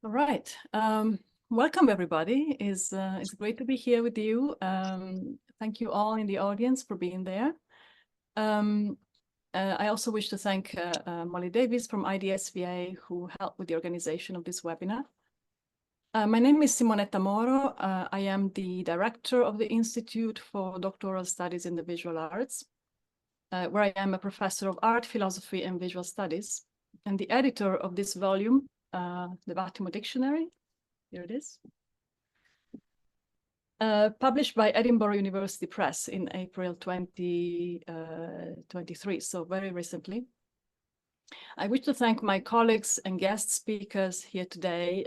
All right. Welcome, everybody. It's great to be here with you. Thank you all in the audience for being there. I also wish to thank Molly Davis from IDSVA, who helped with the organization of this webinar. My name is Simonetta Moro. I am the director of the Institute for Doctoral Studies in the Visual Arts, where I am a professor of art, philosophy, and visual studies, and the editor of this volume, the Vattimo Dictionary. Here it is. Published by Edinburgh University Press in April 2023, so very recently. I wish to thank my colleagues and guest speakers here today,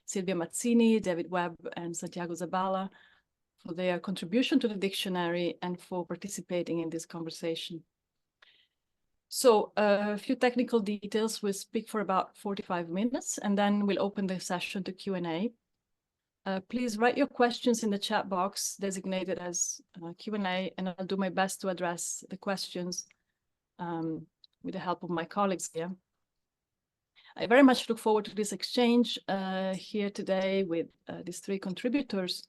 Silvia Mazzini, David Webb, and Santiago Zabala, for their contribution to the dictionary and for participating in this conversation. So a few technical details. We'll speak for about 45 minutes, and then we'll open the session to Q&A. Please write your questions in the chat box designated as Q&A, and I'll do my best to address the questions with the help of my colleagues here. I very much look forward to this exchange here today with these three contributors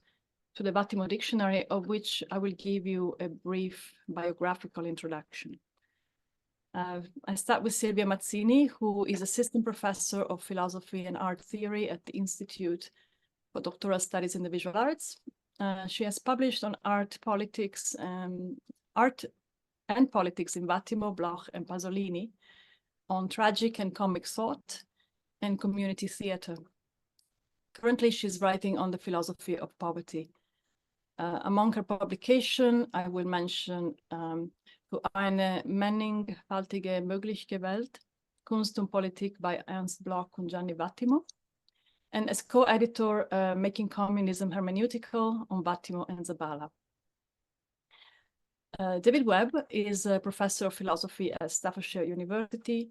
to the Vattimo Dictionary, of which I will give you a brief biographical introduction. I start with Silvia Mazzini, who is Assistant Professor of Philosophy and Art Theory at the Institute for Doctoral Studies in the Visual Arts. She has published on art and politics in Vattimo, Bloch, and Pasolini, on tragic and comic thought and community theater. Currently, she's writing on the philosophy of poverty. Among her publication, I will mention Für eine mannigfaltige mögliche Welt, Kunst und Politik by Ernst Bloch und Gianni Vattimo, and as co-editor, Making Communism Hermeneutical on Vattimo and Zabala. David Webb is a professor of philosophy at Staffordshire University.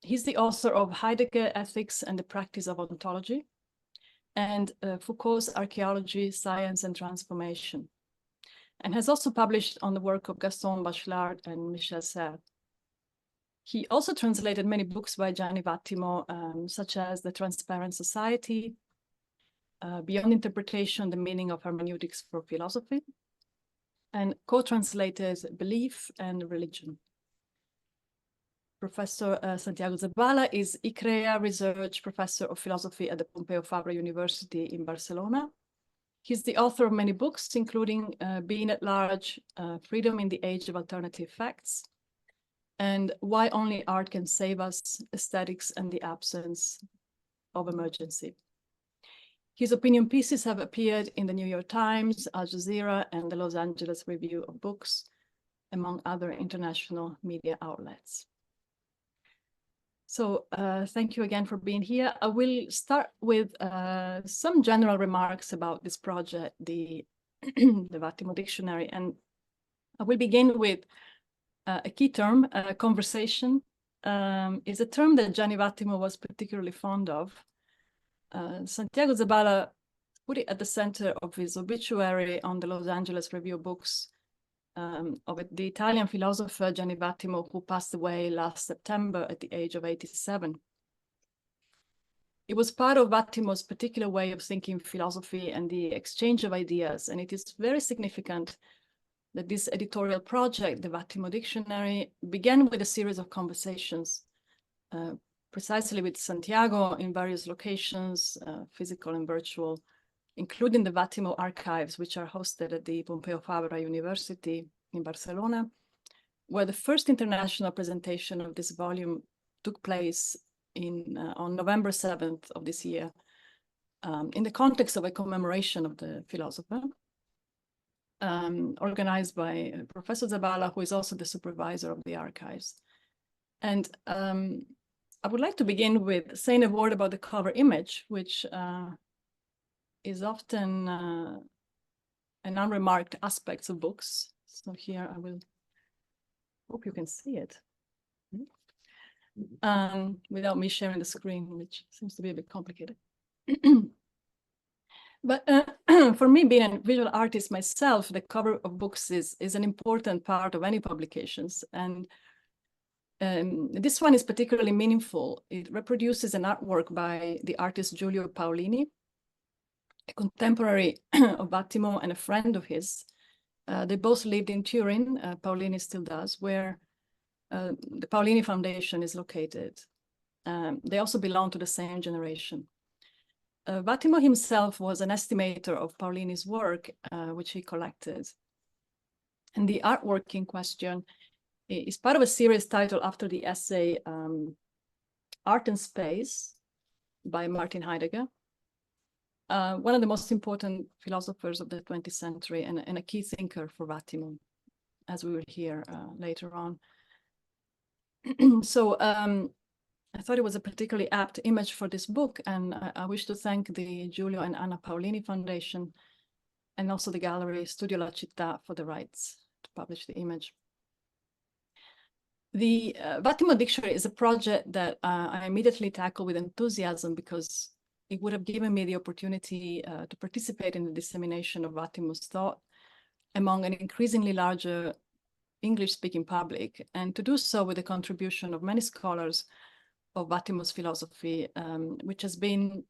He's the author of Heidegger, Ethics and the Practice of Ontology, and Foucault's Archaeology, Science and Transformation, and has also published on the work of Gaston Bachelard and Michel Serres. He also translated many books by Gianni Vattimo, such as The Transparent Society, Beyond Interpretation, The Meaning of Hermeneutics for Philosophy, and co-translated Belief and Religion. Professor Santiago Zabala is ICREA Research Professor of Philosophy at the Pompeu Fabra University in Barcelona. He's the author of many books, including Being at Large, Freedom in the Age of Alternative Facts, and Why Only Art Can Save Us, Aesthetics and the Absence of Emergency. His opinion pieces have appeared in the New York Times, Al Jazeera, and the Los Angeles Review of Books, among other international media outlets. So thank you again for being here. I will start with some general remarks about this project, the Vattimo Dictionary, and I will begin with a key term. Conversation is a term that Gianni Vattimo was particularly fond of. Santiago Zabala put it at the center of his obituary on the Los Angeles Review of Books of the Italian philosopher Gianni Vattimo, who passed away last September at the age of 87. It was part of Vattimo's particular way of thinking philosophy and the exchange of ideas, and it is very significant that this editorial project, the Vattimo Dictionary, began with a series of conversations, precisely with Santiago in various locations, physical and virtual, including the Vattimo archives, which are hosted at the Pompeu Fabra University in Barcelona, where the first international presentation of this volume took place on November 7th of this year, in the context of a commemoration of the philosopher, organized by Professor Zabala, who is also the supervisor of the archives. And I would like to begin with saying a word about the cover image, which is often an unremarked aspect of books. So here I will hope you can see it without me sharing the screen, which seems to be a bit complicated. But for me, being a visual artist myself, the cover of books is an important part of any publications. And This one is particularly meaningful. It reproduces an artwork by the artist Giulio Paolini, a contemporary of Vattimo and a friend of his. They both lived in Turin, Paolini still does, where the Paolini Foundation is located. They also belong to the same generation. Vattimo himself was an estimator of Paolini's work, which he collected. And the artwork in question is part of a series titled after the essay Art and Space by Martin Heidegger, one of the most important philosophers of the 20th century and a key thinker for Vattimo, as we will hear later on. So I thought it was a particularly apt image for this book, and I wish to thank the Giulio and Anna Paolini Foundation and also the gallery Studio La Città for the rights to publish the image. The Vattimo Dictionary is a project that I immediately tackled with enthusiasm because it would have given me the opportunity to participate in the dissemination of Vattimo's thought among an increasingly larger English-speaking public, and to do so with the contribution of many scholars of Vattimo's philosophy, which has been,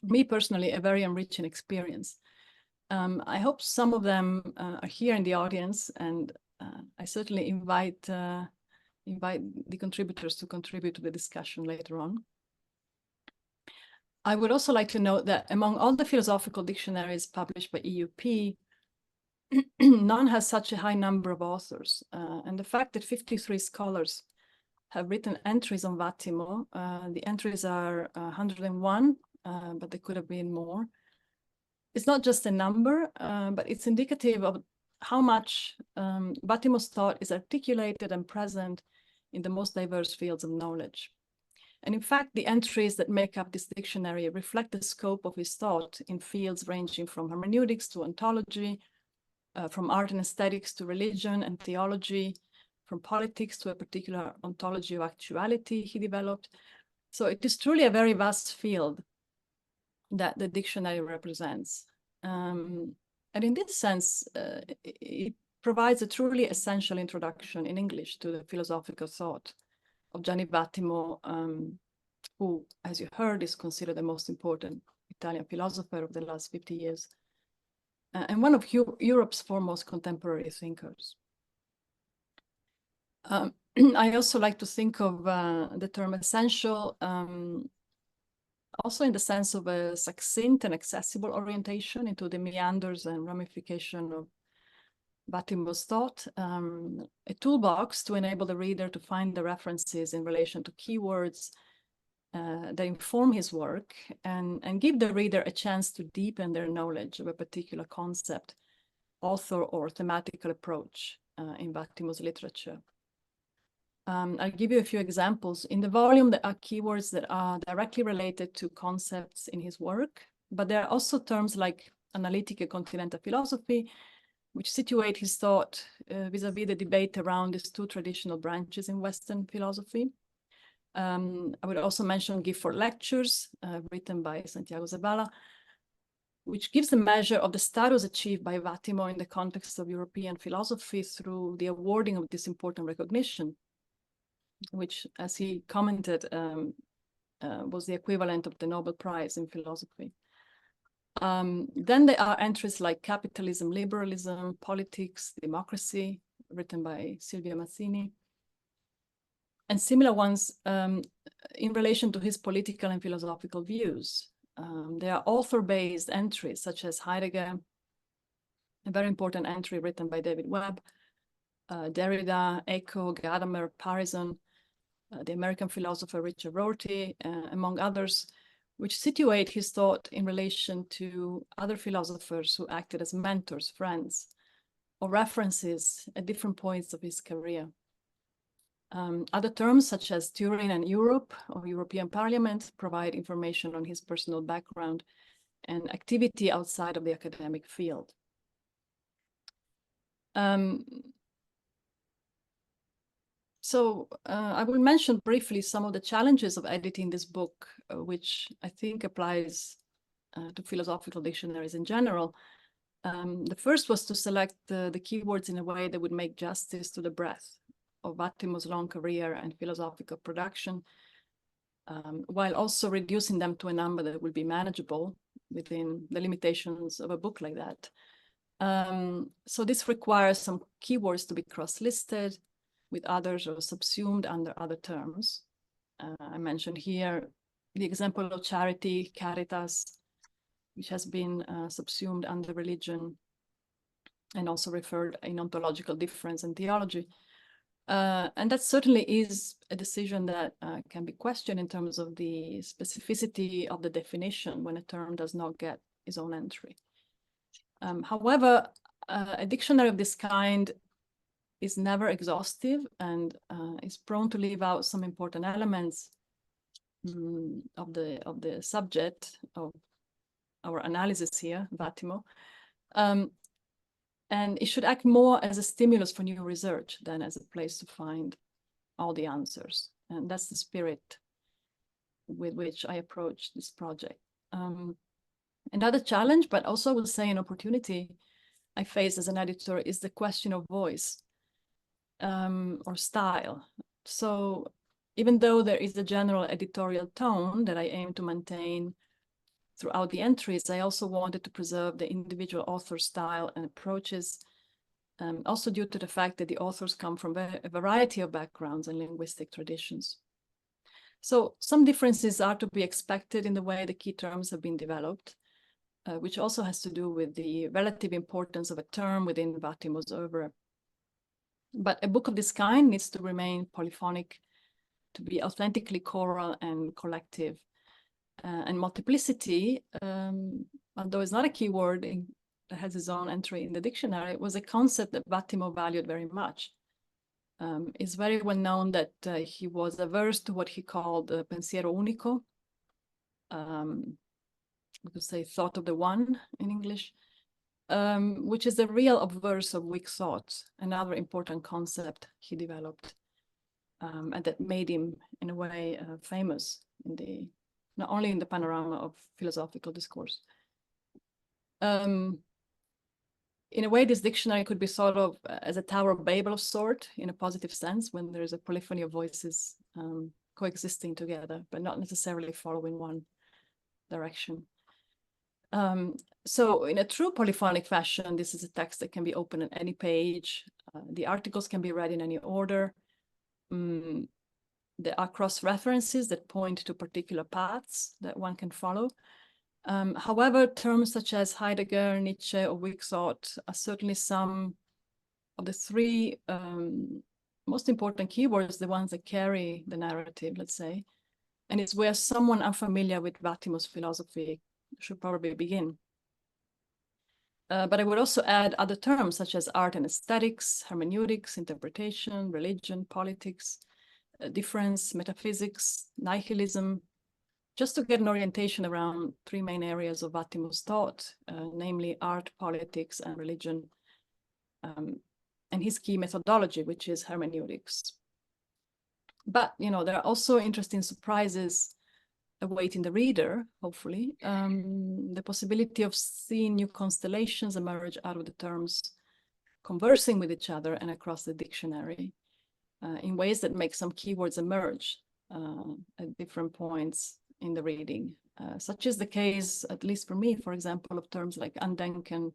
for me personally, a very enriching experience. I hope some of them are here in the audience, and I certainly invite the contributors to contribute to the discussion later on. I would also like to note that among all the philosophical dictionaries published by EUP, none has such a high number of authors. And the fact that 53 scholars have written entries on Vattimo, the entries are 101, but there could have been more. It's not just a number, but it's indicative of how much Vattimo's thought is articulated and present in the most diverse fields of knowledge. And in fact, the entries that make up this dictionary reflect the scope of his thought in fields ranging from hermeneutics to ontology, from art and aesthetics to religion and theology, from politics to a particular ontology of actuality he developed. So it is truly a very vast field that the dictionary represents. And in this sense, it provides a truly essential introduction in English to the philosophical thought of Gianni Vattimo, who, as you heard, is considered the most important Italian philosopher of the last 50 years, and one of Europe's foremost contemporary thinkers. I also like to think of the term essential also in the sense of a succinct and accessible orientation into the meanders and ramification of Vattimo's thought, a toolbox to enable the reader to find the references in relation to keywords that inform his work and give the reader a chance to deepen their knowledge of a particular concept, author, or thematical approach in Vattimo's literature. I'll give you a few examples. In the volume, there are keywords that are directly related to concepts in his work, but there are also terms like analytic and continental philosophy, which situate his thought vis-a-vis the debate around these two traditional branches in Western philosophy. I would also mention Gift for Lectures, written by Santiago Zabala, which gives a measure of the status achieved by Vattimo in the context of European philosophy through the awarding of this important recognition, which, as he commented, was the equivalent of the Nobel Prize in philosophy. Then there are entries like Capitalism, Liberalism, Politics, Democracy, written by Silvia Mazzini, and similar ones in relation to his political and philosophical views. There are author-based entries, such as Heidegger, a very important entry written by David Webb, Derrida, Eco, Gadamer, Parison, the American philosopher Richard Rorty, among others, which situate his thought in relation to other philosophers who acted as mentors, friends, or references at different points of his career. Other terms, such as Turin and Europe, or European Parliament, provide information on his personal background and activity outside of the academic field. So I will mention briefly some of the challenges of editing this book, which I think applies to philosophical dictionaries in general. The first was to select the keywords in a way that would make justice to the breadth of Vattimo's long career and philosophical production, while also reducing them to a number that will be manageable within the limitations of a book like that. So this requires some keywords to be cross-listed with others or subsumed under other terms. I mentioned here the example of charity, caritas, which has been subsumed under religion and also referred in ontological difference and theology. And that certainly is a decision that can be questioned in terms of the specificity of the definition when a term does not get its own entry. However, a dictionary of this kind is never exhaustive and is prone to leave out some important elements of the subject of our analysis here, Vattimo. And it should act more as a stimulus for new research than as a place to find all the answers. And that's the spirit with which I approach this project. Another challenge, but also I will say an opportunity I face as an editor, is the question of voice or style. So even though there is a general editorial tone that I aim to maintain throughout the entries, I also wanted to preserve the individual author's style and approaches, also due to the fact that the authors come from a variety of backgrounds and linguistic traditions. So some differences are to be expected in the way the key terms have been developed, which also has to do with the relative importance of a term within Vattimo's oeuvre. But a book of this kind needs to remain polyphonic, to be authentically choral and collective. And multiplicity, although it's not a key word that has its own entry in the dictionary, was a concept that Vattimo valued very much. It's very well known that he was averse to what he called pensiero unico, we could say thought of the one in English, which is the real obverse of weak thought, another important concept he developed, and that made him, in a way, famous in the not only in the panorama of philosophical discourse. In a way, this dictionary could be thought of as a Tower of Babel of sort, in a positive sense, when there is a polyphony of voices coexisting together, but not necessarily following one direction. So in a true polyphonic fashion, this is a text that can be opened at any page. The articles can be read in any order. There are cross-references that point to particular paths that one can follow. However, terms such as Heidegger, Nietzsche, or weak thought are certainly some of the three most important keywords, the ones that carry the narrative, let's say. And it's where someone unfamiliar with Vattimo's philosophy should probably begin. But I would also add other terms such as art and aesthetics, hermeneutics, interpretation, religion, politics, difference, metaphysics, nihilism, just to get an orientation around three main areas of Vattimo's thought, namely art, politics, and religion, and his key methodology, which is hermeneutics. But, you know, there are also interesting surprises awaiting the reader, hopefully. The possibility of seeing new constellations emerge out of the terms conversing with each other and across the dictionary in ways that make some keywords emerge at different points in the reading, such is the case, at least for me, for example, of terms like Andenken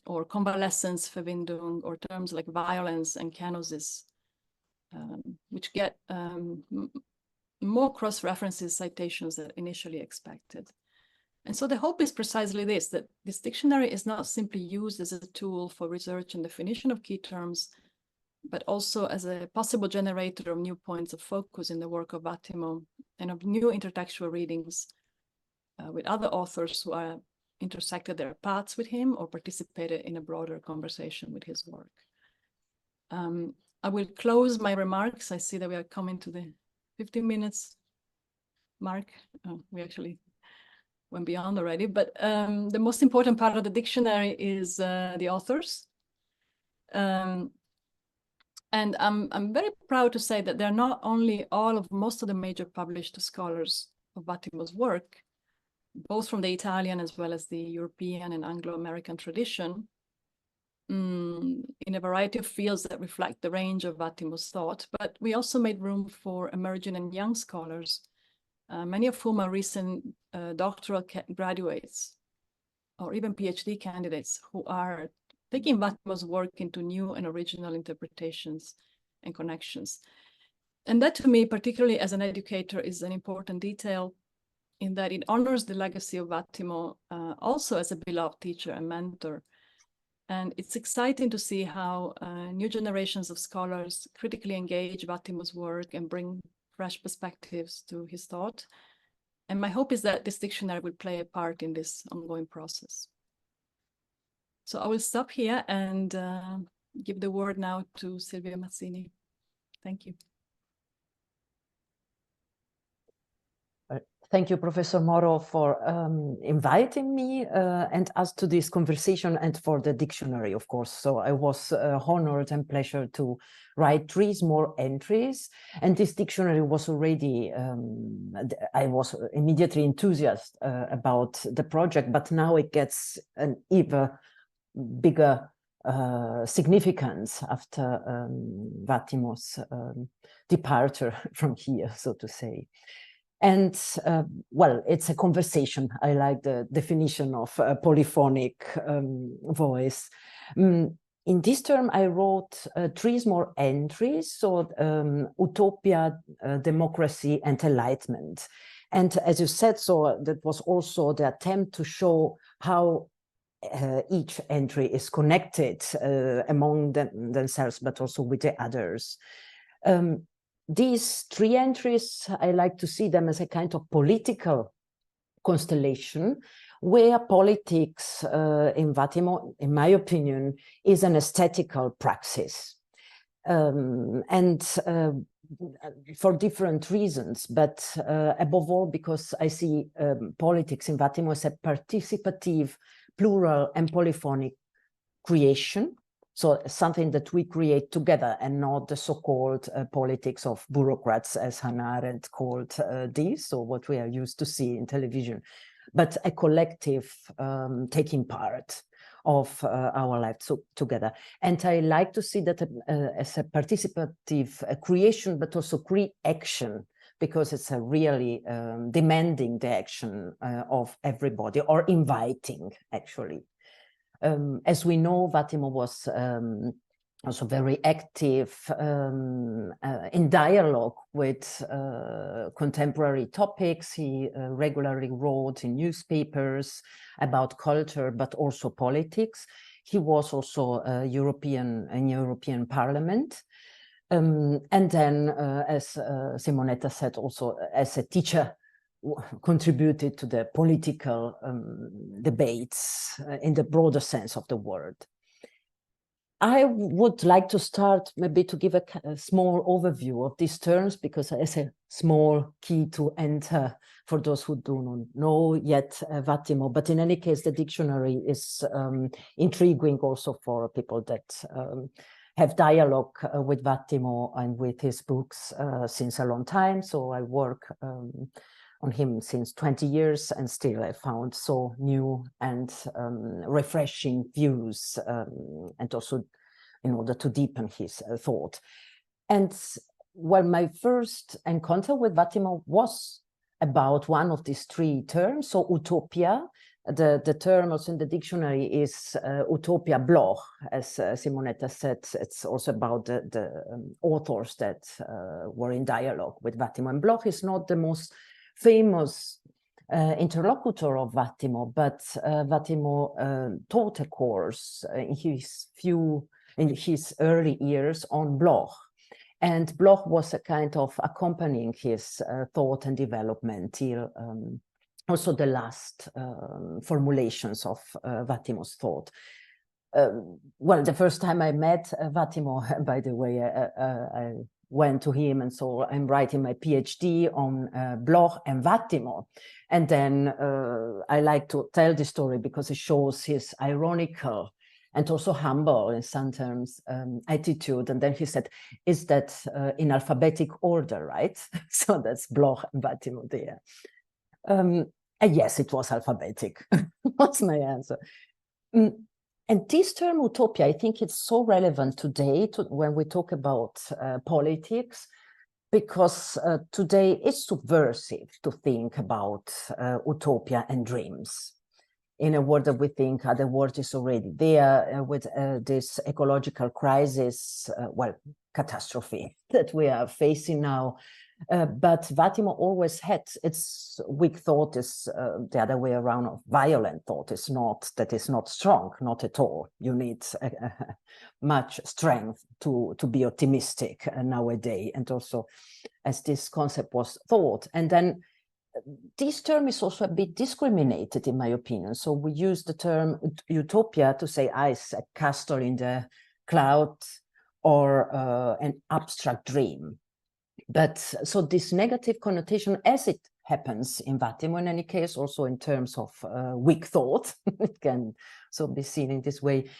or convalescence, Verwindung, or terms like violence and kenosis, which get more cross-references, citations than initially expected. And so the hope is precisely this, that this dictionary is not simply used as a tool for research and definition of key terms, but also as a possible generator of new points of focus in the work of Vattimo and of new intertextual readings with other authors who are intersected their paths with him or participated in a broader conversation with his work. I will close my remarks. I see that we are coming to the 15 minutes mark. Oh, we actually went beyond already, but the most important part of the dictionary is the authors. And I'm very proud to say that they're not only most of the major published scholars of Vattimo's work, both from the Italian as well as the European and Anglo-American tradition, in a variety of fields that reflect the range of Vattimo's thought, but we also made room for emerging and young scholars, many of whom are recent doctoral graduates or even PhD candidates who are taking Vattimo's work into new and original interpretations and connections. And that, to me, particularly as an educator, is an important detail in that it honors the legacy of Vattimo also as a beloved teacher and mentor. And it's exciting to see how new generations of scholars critically engage Vattimo's work and bring fresh perspectives to his thought. And my hope is that this dictionary will play a part in this ongoing process. So I will stop here and give the word now to Silvia Mazzini. Thank you. Thank you, Professor Moro, for inviting me and us to this conversation, and for the dictionary, of course. So I was honored and pleasure to write 3 more entries. And this dictionary was already, I was immediately enthusiastic about the project, but now it gets an even bigger significance after Vattimo's departure from here, so to say. And well, it's a conversation. I like the definition of polyphonic voice. In this term, I wrote 3 more entries, so utopia, democracy, and enlightenment. And as you said, so that was also the attempt to show how each entry is connected among themselves, but also with the others. These 3 entries, I like to see them as a kind of political constellation, where politics in Vattimo, in my opinion, is an aesthetical praxis. And for different reasons, but above all, because I see politics in Vattimo as a participative, plural, and polyphonic creation. So something that we create together, and not the so-called politics of bureaucrats, as Hannah Arendt called this, or what we are used to see in television, but a collective taking part of our life together. And I like to see that as a participative creation, but also creation, because it's a really demanding the action of everybody, or inviting, actually. As we know, Vattimo was also very active in dialogue with contemporary topics. He regularly wrote in newspapers about culture, but also politics. He was also in European Parliament. And then, as Simonetta said, also as a teacher, contributed to the political debates in the broader sense of the word. I would like to start maybe to give a small overview of these terms, because as a small key to enter for those who do not know yet Vattimo. But in any case, the dictionary is intriguing also for people that have dialogue with Vattimo and with his books since a long time. So I work on him since 20 years, and still I found so new and refreshing views, and also in order to deepen his thought. And well, my first encounter with Vattimo was about one of these 3 terms, so utopia. The term also in the dictionary is utopia Bloch, as Simonetta said. It's also about the authors that were in dialogue with Vattimo. And Bloch is not the most famous interlocutor of Vattimo, but Vattimo taught a course in his early years on Bloch, and Bloch was a kind of accompanying his thought and development till also the last formulations of Vattimo's thought. Well, the first time I met Vattimo, by the way, I went to him, and so I'm writing my PhD on Bloch and Vattimo. And then I like to tell this story because it shows his ironical and also humble in some terms attitude. And then he said, is that in alphabetic order, right? So that's Bloch and Vattimo there. And yes, it was alphabetic. What's my answer? And this term utopia, I think it's so relevant today when we talk about politics, because today it's subversive to think about utopia and dreams. In a world that we think the world is already there with this ecological crisis, well, catastrophe that we are facing now. But Vattimo always had its weak thought is the other way around of violent thought. Is not that is not strong, not at all. You need much strength to be optimistic nowadays, and also as this concept was thought. And then this term is also a bit discriminated, in my opinion. So we use the term utopia to say, it's a castle in the cloud or an abstract dream. But so this negative connotation, as it happens in Vattimo in any case, also in terms of weak thought, it can so be seen in this way.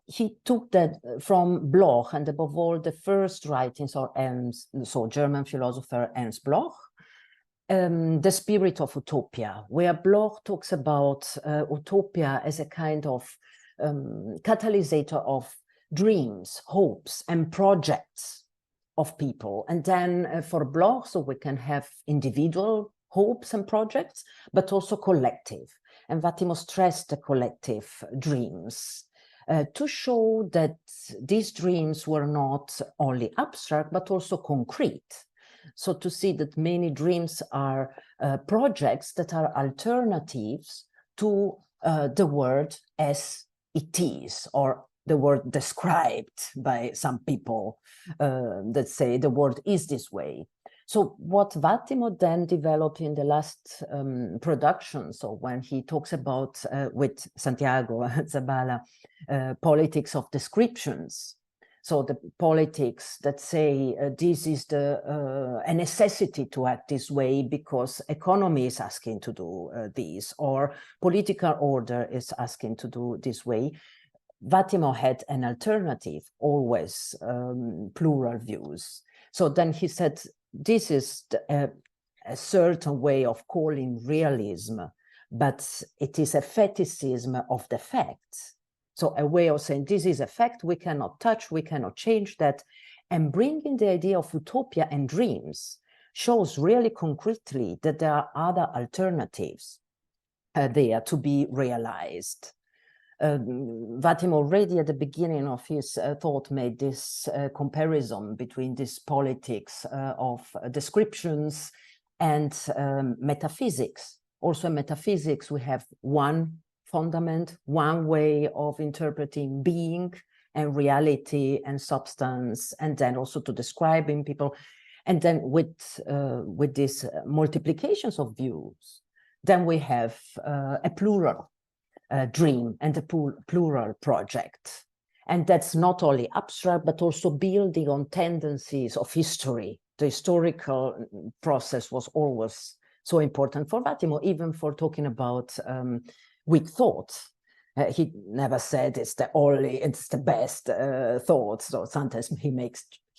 He took that from Bloch, and above all, the first writings of German philosopher Ernst Bloch, the spirit of utopia, where Bloch talks about utopia as a kind of catalysator of dreams, hopes, and projects of people. And then for Bloch, so we can have individual hopes and projects, but also collective. And Vattimo stressed the collective dreams to show that these dreams were not only abstract, but also concrete. So to see that many dreams are projects that are alternatives to the world as it is, or the word described by some people that say the world is this way. So what Vattimo then developed in the last production, so when he talks about with Santiago Zabala, politics of descriptions, so the politics that say this is a necessity to act this way because economy is asking to do this, or political order is asking to do this way. Vattimo had an alternative, always plural views. So then he said, this is a certain way of calling realism, but it is a fetishism of the facts. So a way of saying this is a fact, we cannot touch, we cannot change that. And bringing the idea of utopia and dreams shows really concretely that there are other alternatives there to be realized. Vattimo already at the beginning of his thought made this comparison between this politics of descriptions and metaphysics. Also in metaphysics, we have one fundament, one way of interpreting being and reality and substance, and then also to describing people. And then with these multiplications of views, then we have a plural dream and a plural project. And that's not only abstract, but also building on tendencies of history. The historical process was always so important for Vattimo, even for talking about weak thought. He never said it's the best thought. So sometimes he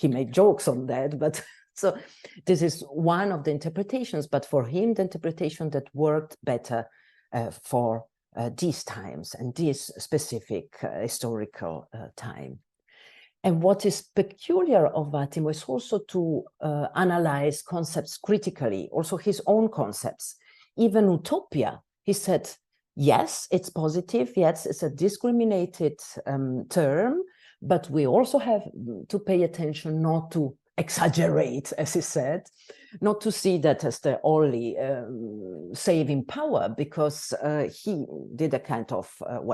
made jokes on that, but so this is one of the interpretations, but for him, the interpretation that worked better for these times and this specific historical time. And what is peculiar of Vattimo is also to analyze concepts critically, also his own concepts. Even utopia, he said, yes, it's positive, yes, it's a discriminated term, but we also have to pay attention not to exaggerate, as he said, not to see that as the only saving power, because he did a kind of,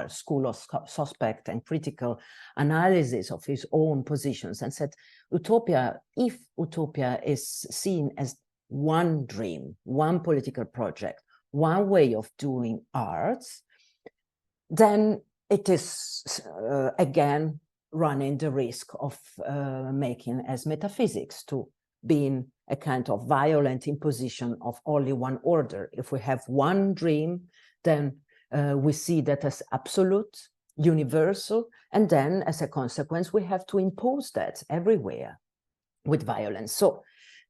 school of suspect and critical analysis of his own positions and said, if utopia is seen as one dream, one political project, one way of doing arts, then it is, again, running the risk of making as metaphysics to being a kind of violent imposition of only one order. If we have one dream, then we see that as absolute, universal, and then as a consequence, we have to impose that everywhere with violence. So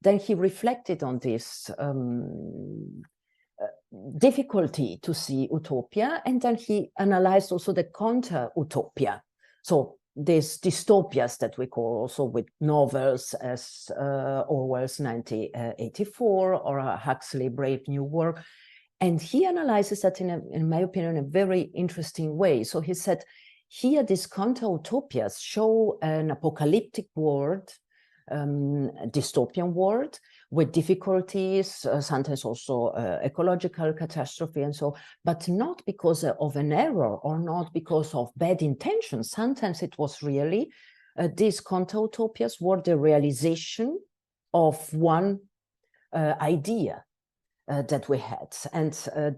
then he reflected on this difficulty to see utopia, and then he analyzed also the counter-utopia. So these dystopias that we call also with novels as Orwell's 1984 or Huxley Brave New World. And he analyzes that in my opinion, a very interesting way. So he said, here these counter-utopias show an apocalyptic world, dystopian world, with difficulties, sometimes also ecological catastrophe and so, but not because of an error or not because of bad intentions. Sometimes it was really, these counter-utopias were the realization of one idea that we had. And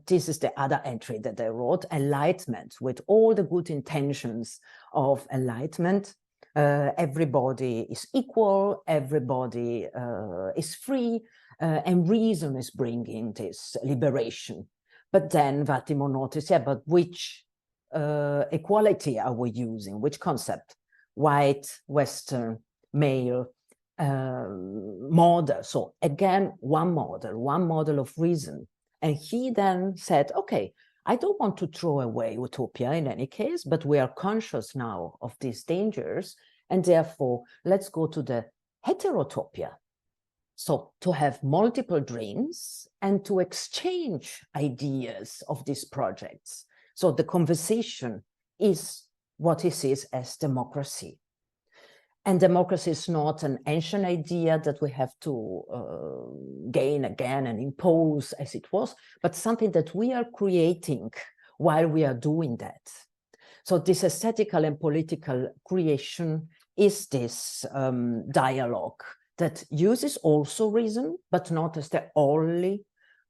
this is the other entry that I wrote, enlightenment, with all the good intentions of enlightenment. Everybody is equal, everybody is free, and reason is bringing this liberation. But then Vattimo noticed, yeah, but which equality are we using? Which concept? White, Western, male, model. So again, one model of reason. And he then said, okay, I don't want to throw away utopia in any case, but we are conscious now of these dangers. And therefore, let's go to the heterotopia. So to have multiple dreams and to exchange ideas of these projects. So the conversation is what he sees as democracy. And democracy is not an ancient idea that we have to gain again and impose as it was, but something that we are creating while we are doing that. So this aesthetical and political creation is this dialogue that uses also reason, but not as the only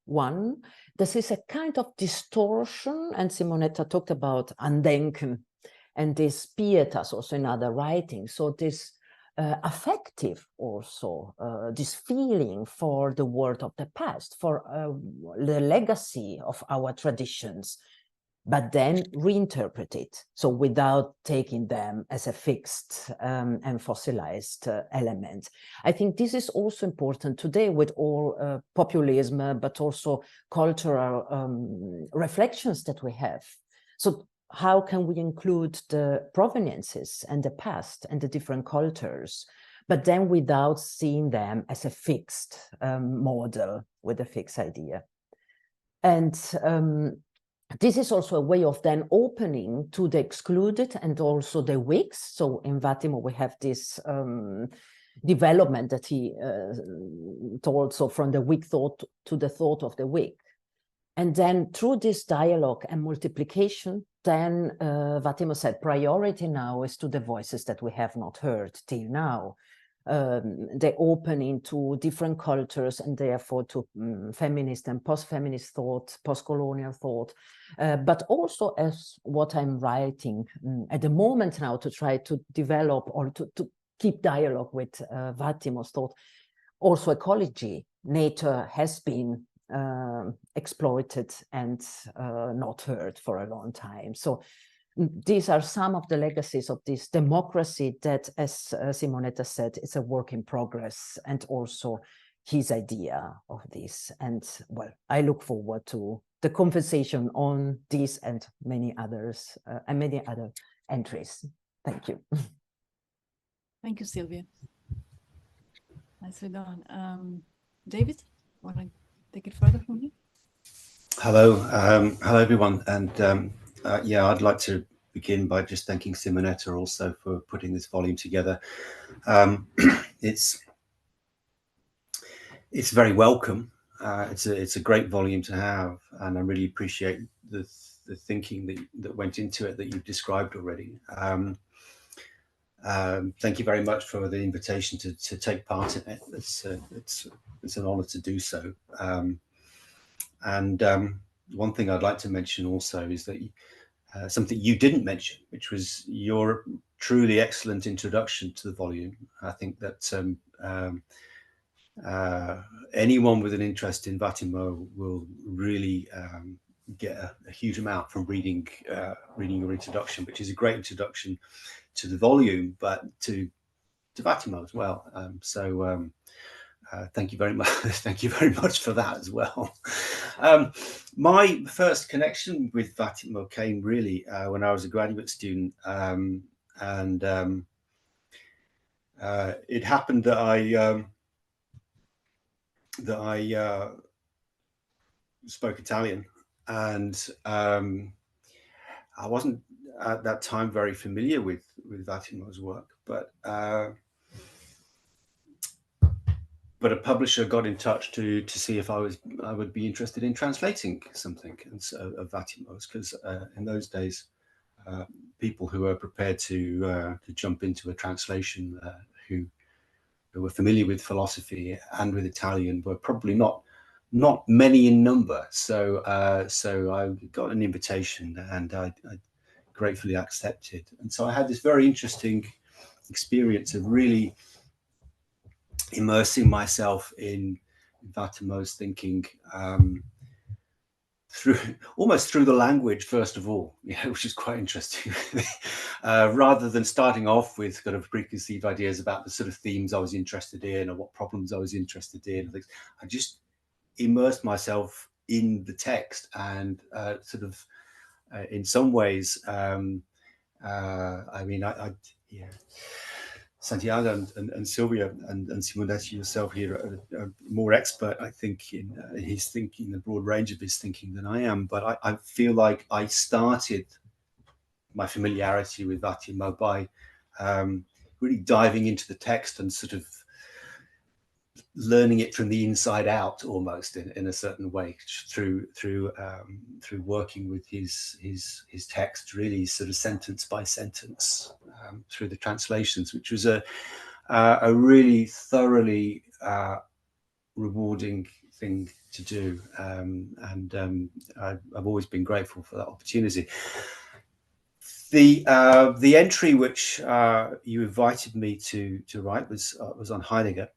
one. This is a kind of distortion, and Simonetta talked about Andenken, and this pietas also in other writings. So this affective also, this feeling for the world of the past, for the legacy of our traditions, but then reinterpret it. So without taking them as a fixed and fossilized element. I think this is also important today with all populism, but also cultural reflections that we have. So how can we include the proveniences and the past and the different cultures, but then without seeing them as a fixed model with a fixed idea? And this is also a way of then opening to the excluded and also the Whigs. So in Vattimo, we have this development that he told, so from the Whig thought to the thought of the Whig. And then through this dialogue and multiplication, then Vattimo said priority now is to the voices that we have not heard till now. They open into different cultures and therefore to feminist and post-feminist thought, post-colonial thought, but also as what I'm writing at the moment now to try to develop or to keep dialogue with Vattimo's thought. Also ecology, nature has been exploited and not heard for a long time. So these are some of the legacies of this democracy that, as Simonetta said, is a work in progress, and also his idea of this. And well, I look forward to the conversation on this and many others and many other entries. Thank you. Thank you, Silvia. Nicely done. David, want to take it further from you? Hello, hello everyone, and yeah, I'd like to begin by just thanking Simonetta also for putting this volume together. It's very welcome. It's a great volume to have, and I really appreciate the thinking that went into it that you've described already. Thank you very much for the invitation to take part in it. It's an honor to do so. And one thing I'd like to mention also is that something you didn't mention, which was your truly excellent introduction to the volume. I think that anyone with an interest in Vattimo will really get a huge amount from reading your introduction, which is a great introduction to the volume, but to Vattimo as well. thank you very much. Thank you very much for that as well. My first connection with Vattimo came really when I was a graduate student, and it happened that I spoke Italian, and I wasn't at that time very familiar with Vattimo's work, but a publisher got in touch to see if I would be interested in translating something of Vattimo's, because in those days, people who were prepared to jump into a translation, who were familiar with philosophy and with Italian, were probably not many in number. So I got an invitation, and I gratefully accepted. And so I had this very interesting experience of really immersing myself in Vattimo's thinking, almost through the language, first of all, which is quite interesting. Rather than starting off with kind of preconceived ideas about the sort of themes I was interested in or what problems I was interested in, I just immersed myself in the text, and sort of in some ways, I mean, Santiago and Silvia and Simonetta, yourself here, are more expert, I think, in his thinking, the broad range of his thinking, than I am. But I feel like I started my familiarity with Vattimo by really diving into the text and sort of learning it from the inside out, almost in a certain way, through working with his text, really sort of sentence by sentence, through the translations, which was a really thoroughly rewarding thing to do, and I've always been grateful for that opportunity. The entry which you invited me to write was on Heidegger.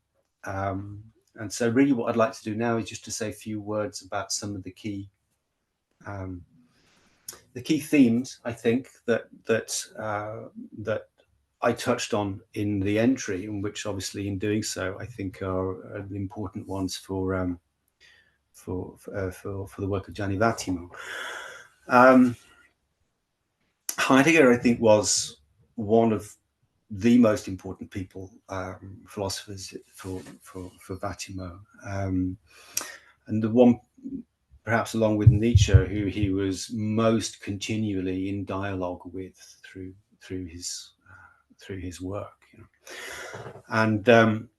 And so really what I'd like to do now is just to say a few words about some of the key themes, I think, that I touched on in the entry, and which obviously in doing so I think are important ones for the work of Gianni Vattimo. Heidegger, I think, was one of the most important people, philosophers for Vattimo, and the one, perhaps along with Nietzsche, who he was most continually in dialogue with through his work. And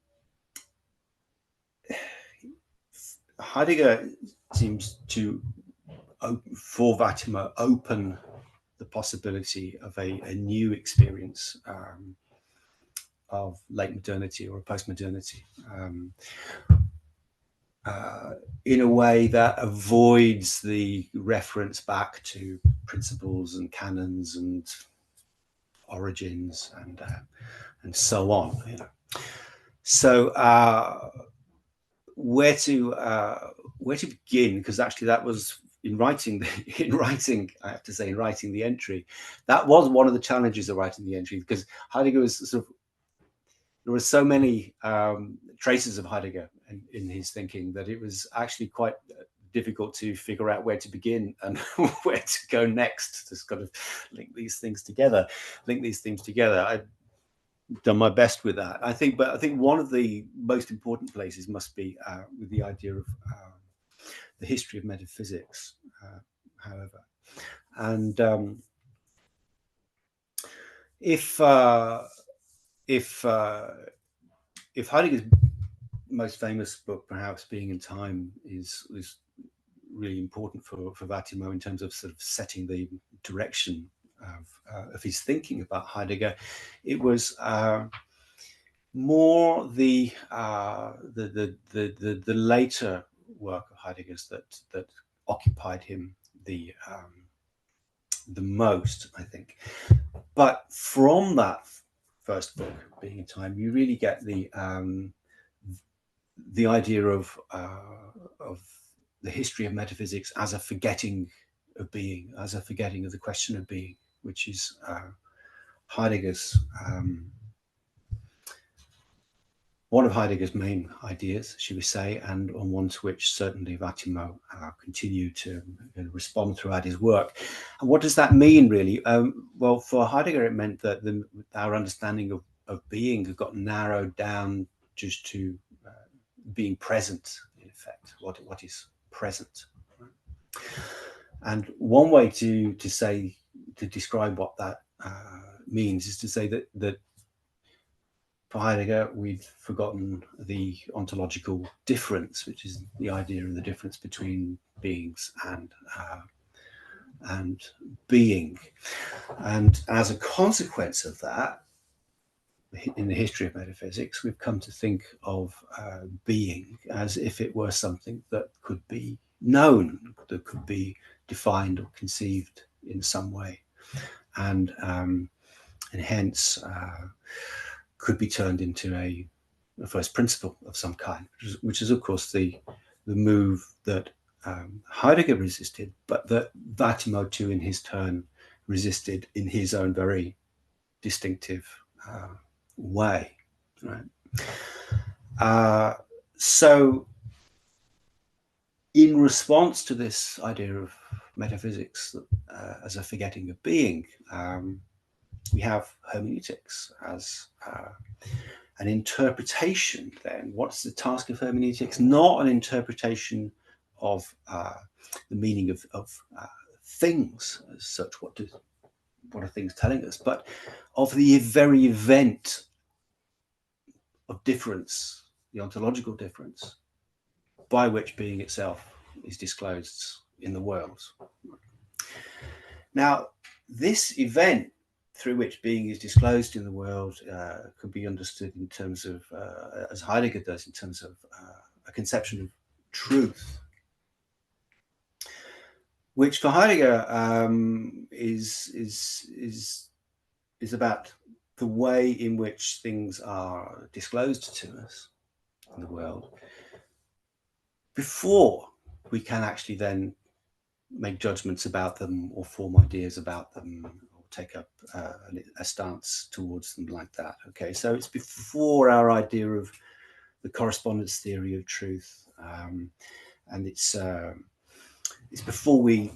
Heidegger seems to, for Vattimo, open the possibility of a new experience of late modernity or post-modernity, in a way that avoids the reference back to principles and canons and origins and so on. So where to begin? Because actually that was in writing, I have to say, in writing the entry, that was one of the challenges of writing the entry, because Heidegger was sort of, there were so many traces of Heidegger in his thinking that it was actually quite difficult to figure out where to begin and where to go next to kind of link these things together. I've done my best with that, I think, but I think one of the most important places must be with the idea of the history of metaphysics, however. And if Heidegger's most famous book, perhaps Being and Time, is really important for Vattimo in terms of sort of setting the direction of his thinking about Heidegger, it was more the later work of Heidegger's that occupied him the most, I think. But from that first book, Being in Time, you really get the idea of the history of metaphysics as a forgetting of being, as a forgetting of the question of being, which is Heidegger's one of Heidegger's main ideas, should we say, and on one to which certainly Vattimo continued to respond throughout his work. And what does that mean, really? Well, for Heidegger, it meant that our understanding of being had got narrowed down just to being present, in effect. What is present? And one way to describe what that means is to say that for Heidegger, we'd forgotten the ontological difference, which is the idea of the difference between beings and being. And as a consequence of that, in the history of metaphysics, we've come to think of being as if it were something that could be known, that could be defined or conceived in some way, and hence could be turned into a first principle of some kind, which is of course the move that Heidegger resisted, but that Vattimo too in his turn resisted in his own very distinctive way, right? So in response to this idea of metaphysics as a forgetting of being, we have hermeneutics as an interpretation. Then what's the task of hermeneutics? Not an interpretation of the meaning of things as such, what are things telling us, but of the very event of difference, the ontological difference, by which being itself is disclosed in the world. Now, this event through which being is disclosed in the world could be understood in terms of, as Heidegger does, in terms of a conception of truth, which for Heidegger is about the way in which things are disclosed to us in the world before we can actually then make judgments about them or form ideas about them or take up a stance towards them like that. Okay, so it's before our idea of the correspondence theory of truth, and it's before we,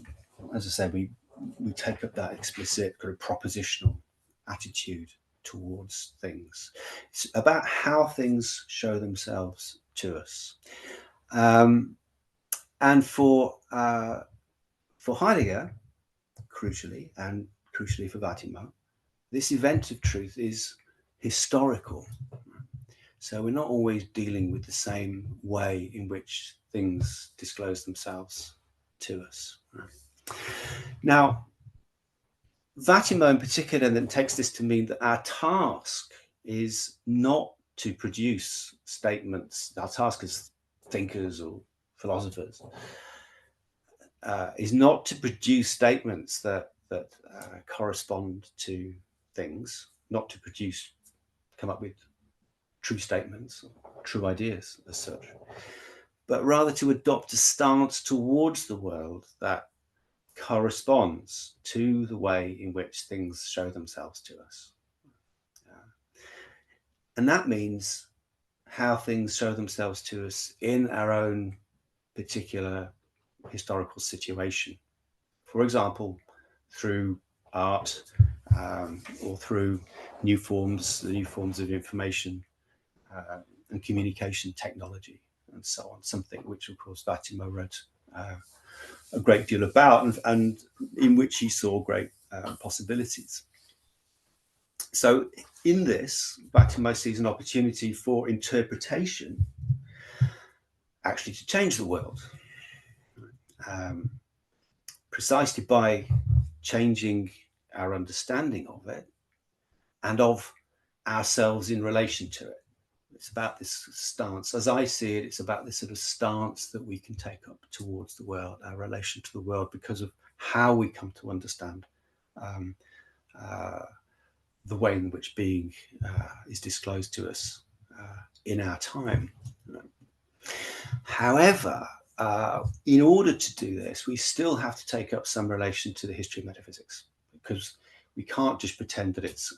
as I said, we take up that explicit kind of propositional attitude towards things. It's about how things show themselves to us, and for Heidegger, crucially, and crucially for Vattimo, this event of truth is historical. So we're not always dealing with the same way in which things disclose themselves to us. Now, Vattimo in particular then takes this to mean that our task is not to produce statements, our task as thinkers or philosophers is not to produce statements that correspond to things, not to come up with true statements, true ideas as such, but rather to adopt a stance towards the world that corresponds to the way in which things show themselves to us. And that means how things show themselves to us in our own particular historical situation. For example, through art, or through the new forms of information and communication technology and so on, something which of course Vattimo wrote a great deal about and in which he saw great possibilities. So in this, Vattimo sees an opportunity for interpretation actually to change the world, precisely by changing our understanding of it and of ourselves in relation to it. It's about this stance, as I see it, it's about this sort of stance that we can take up towards the world, our relation to the world, because of how we come to understand the way in which being is disclosed to us in our time. However, in order to do this, we still have to take up some relation to the history of metaphysics, because we can't just pretend that it's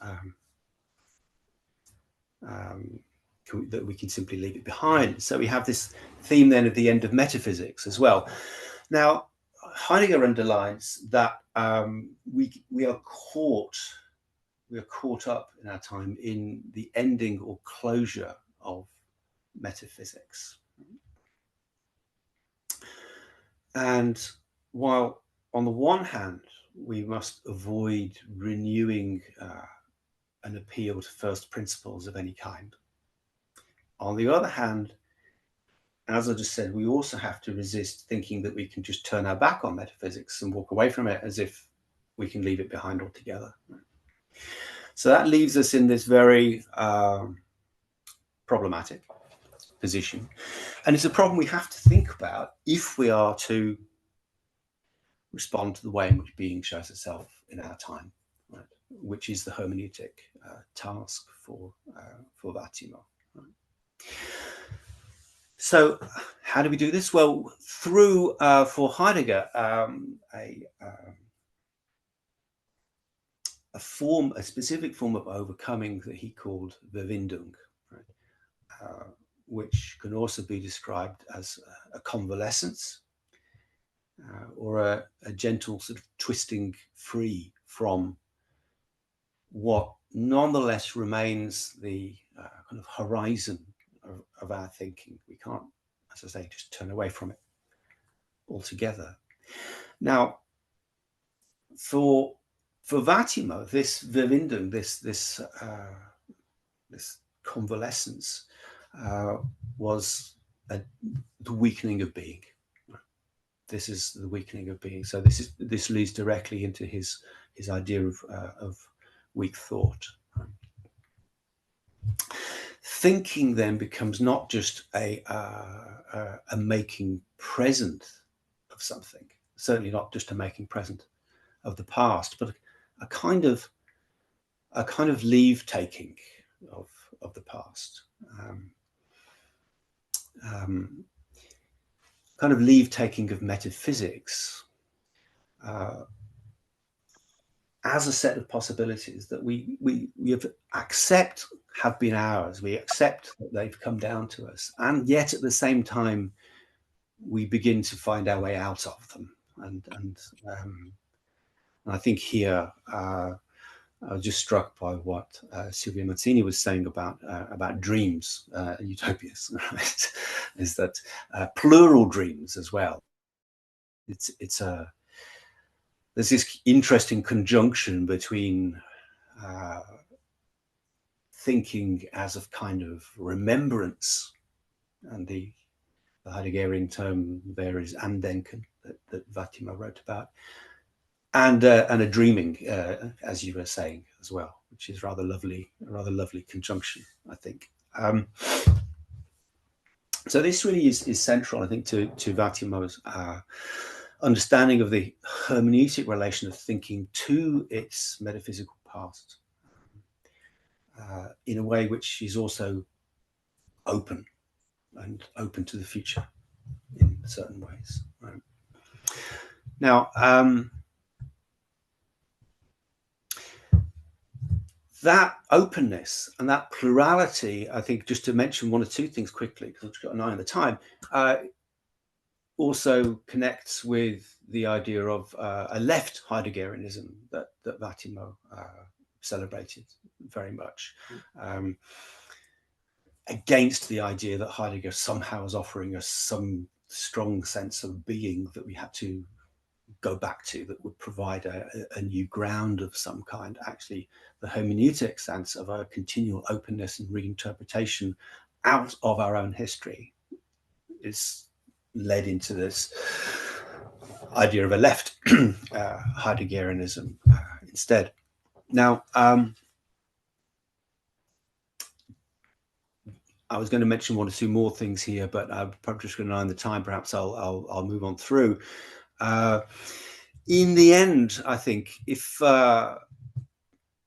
that we can simply leave it behind. So we have this theme then of the end of metaphysics as well. Now, Heidegger underlines that we are caught up in our time in the ending or closure of metaphysics. And while on the one hand, we must avoid renewing an appeal to first principles of any kind, on the other hand, as I just said, we also have to resist thinking that we can just turn our back on metaphysics and walk away from it as if we can leave it behind altogether. So that leaves us in this very problematic position. And it's a problem we have to think about if we are to respond to the way in which being shows itself in our time, right? Which is the hermeneutic task for Vattimo. Right? So how do we do this? Well, through, for Heidegger, a specific form of overcoming that he called Verwindung, right? Which can also be described as a convalescence or a gentle sort of twisting free from what nonetheless remains the kind of horizon of our thinking. We can't, as I say, just turn away from it altogether. Now, for Vattimo, this Verwindung, this convalescence was the weakening of being. This is the weakening of being. So this leads directly into his idea of weak thought. Thinking then becomes not just a making present of something, certainly not just a making present of the past, but a kind of leave taking of the past, kind of leave taking of metaphysics as a set of possibilities that we accept have been ours. We accept that they've come down to us, and yet at the same time we begin to find our way out of them. And I think here I was just struck by what Silvia Mazzini was saying about dreams, utopias, right? Is that plural dreams as well. There's this interesting conjunction between thinking as a kind of remembrance, and the Heideggerian term there is Andenken that Vattimo wrote about, and a dreaming, as you were saying as well, which is a rather lovely conjunction, I think. So this really is central, I think, to Vattimo's understanding of the hermeneutic relation of thinking to its metaphysical past, in a way which is also open to the future in certain ways. Right? Now, that openness and that plurality, I think, just to mention one or two things quickly, because I've got an eye on the time, also connects with the idea of a left Heideggerianism that Vattimo celebrated very much, against the idea that Heidegger somehow is offering us some strong sense of being that we had to go back to, that would provide a new ground of some kind. Actually, the hermeneutic sense of a continual openness and reinterpretation out of our own history is led into this idea of a left Heideggerianism instead. Now, I was going to mention one or two more things here, but I'm probably just going to run the time. Perhaps I'll move on through. In the end, I think if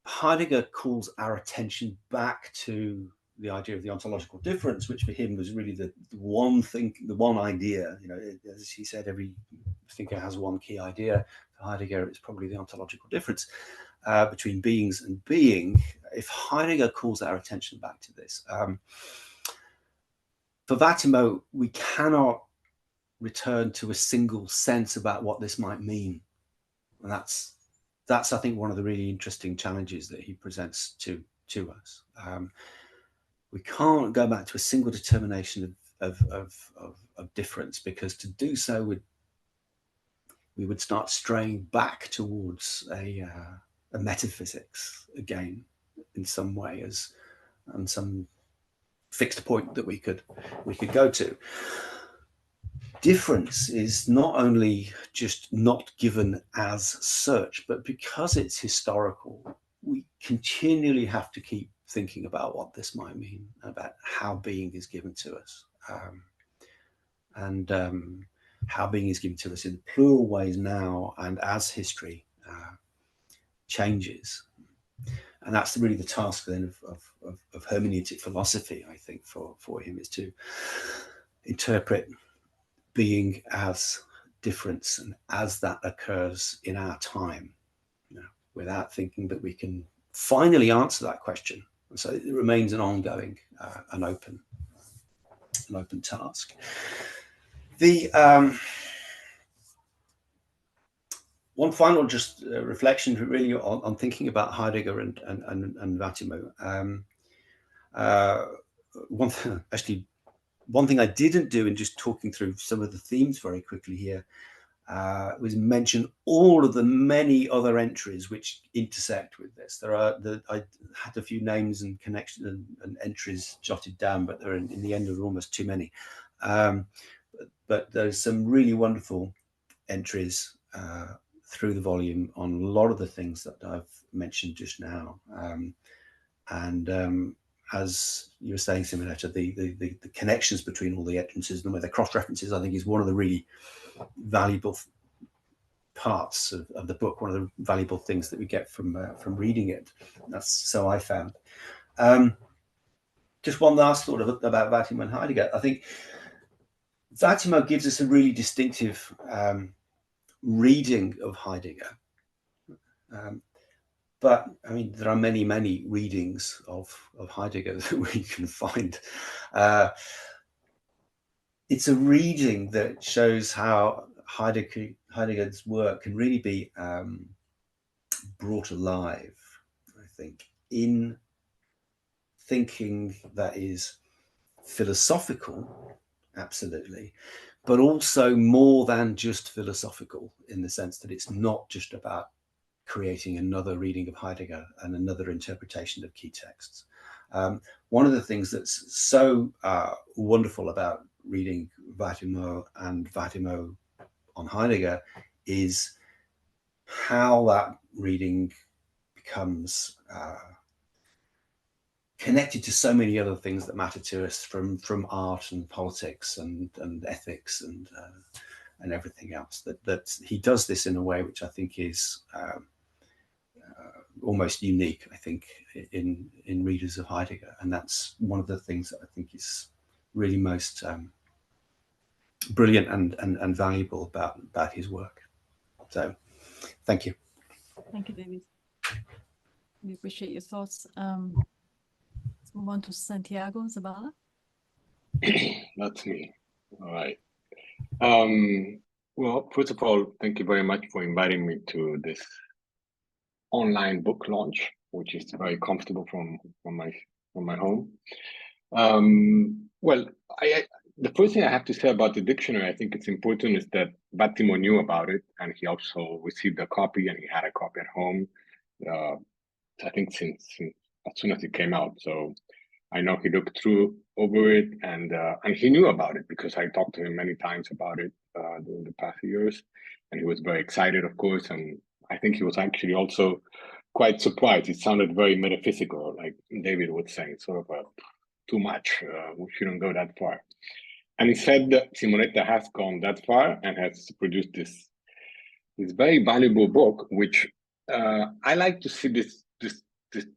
Heidegger calls our attention back to the idea of the ontological difference, which for him was really the one thing, the one idea, you know, as he said, every thinker has one key idea. For Heidegger, it's probably the ontological difference between beings and being. If Heidegger calls our attention back to this, for Vattimo, we cannot return to a single sense about what this might mean. And that's I think, one of the really interesting challenges that he presents to us. We can't go back to a single determination of difference, because to do so we would start straying back towards a metaphysics again, in some way, as some fixed point that we could go to. Difference is not only just not given as such, but because it's historical, we continually have to keep thinking about what this might mean, about how being is given to us, and how being is given to us in plural ways now, and as history changes. And that's really the task then of hermeneutic philosophy, I think, for him, is to interpret being as difference, and as that occurs in our time, without thinking that we can finally answer that question. And so it remains an ongoing, an open task. The one final just reflection really on thinking about Heidegger and Vattimo. One thing I didn't do in just talking through some of the themes very quickly here was mention all of the many other entries which intersect with this. I had a few names and connections and entries jotted down, but they're in the end are almost too many. But there's some really wonderful entries through the volume on a lot of the things that I've mentioned just now. As you were saying, Simonetta, the connections between all the entrances and the way they're cross-references, I think, is one of the really valuable parts of the book, one of the valuable things that we get from reading it. That's so I found. Just one last thought about Vattimo and Heidegger. I think Vattimo gives us a really distinctive reading of Heidegger. But I mean, there are many, many readings of Heidegger that we can find. It's a reading that shows how Heidegger's work can really be brought alive, I think, in thinking that is philosophical, absolutely, but also more than just philosophical, in the sense that it's not just about creating another reading of Heidegger and another interpretation of key texts. One of the things that's so wonderful about reading Vattimo and Vattimo on Heidegger is how that reading becomes connected to so many other things that matter to us, from art and politics and ethics and everything else. That he does this in a way which I think is almost unique, I think, in readers of Heidegger, and that's one of the things that I think is really most brilliant and valuable about his work. So, thank you. Thank you, David. We appreciate your thoughts. Let's move on to Santiago Zabala. That's me. All right. Well, first of all, thank you very much for inviting me to this online book launch, which is very comfortable from my home. Well, the first thing I have to say about the dictionary, I think it's important, is that Vattimo knew about it, and he also received a copy, and he had a copy at home. I think since as soon as it came out. So I know he looked over it, and he knew about it because I talked to him many times about it during the past years, and he was very excited, of course, and I think he was actually also quite surprised. It sounded very metaphysical, like David was saying, sort of too much. We shouldn't go that far. And he said that Simonetta has gone that far and has produced this very valuable book, which I like to see this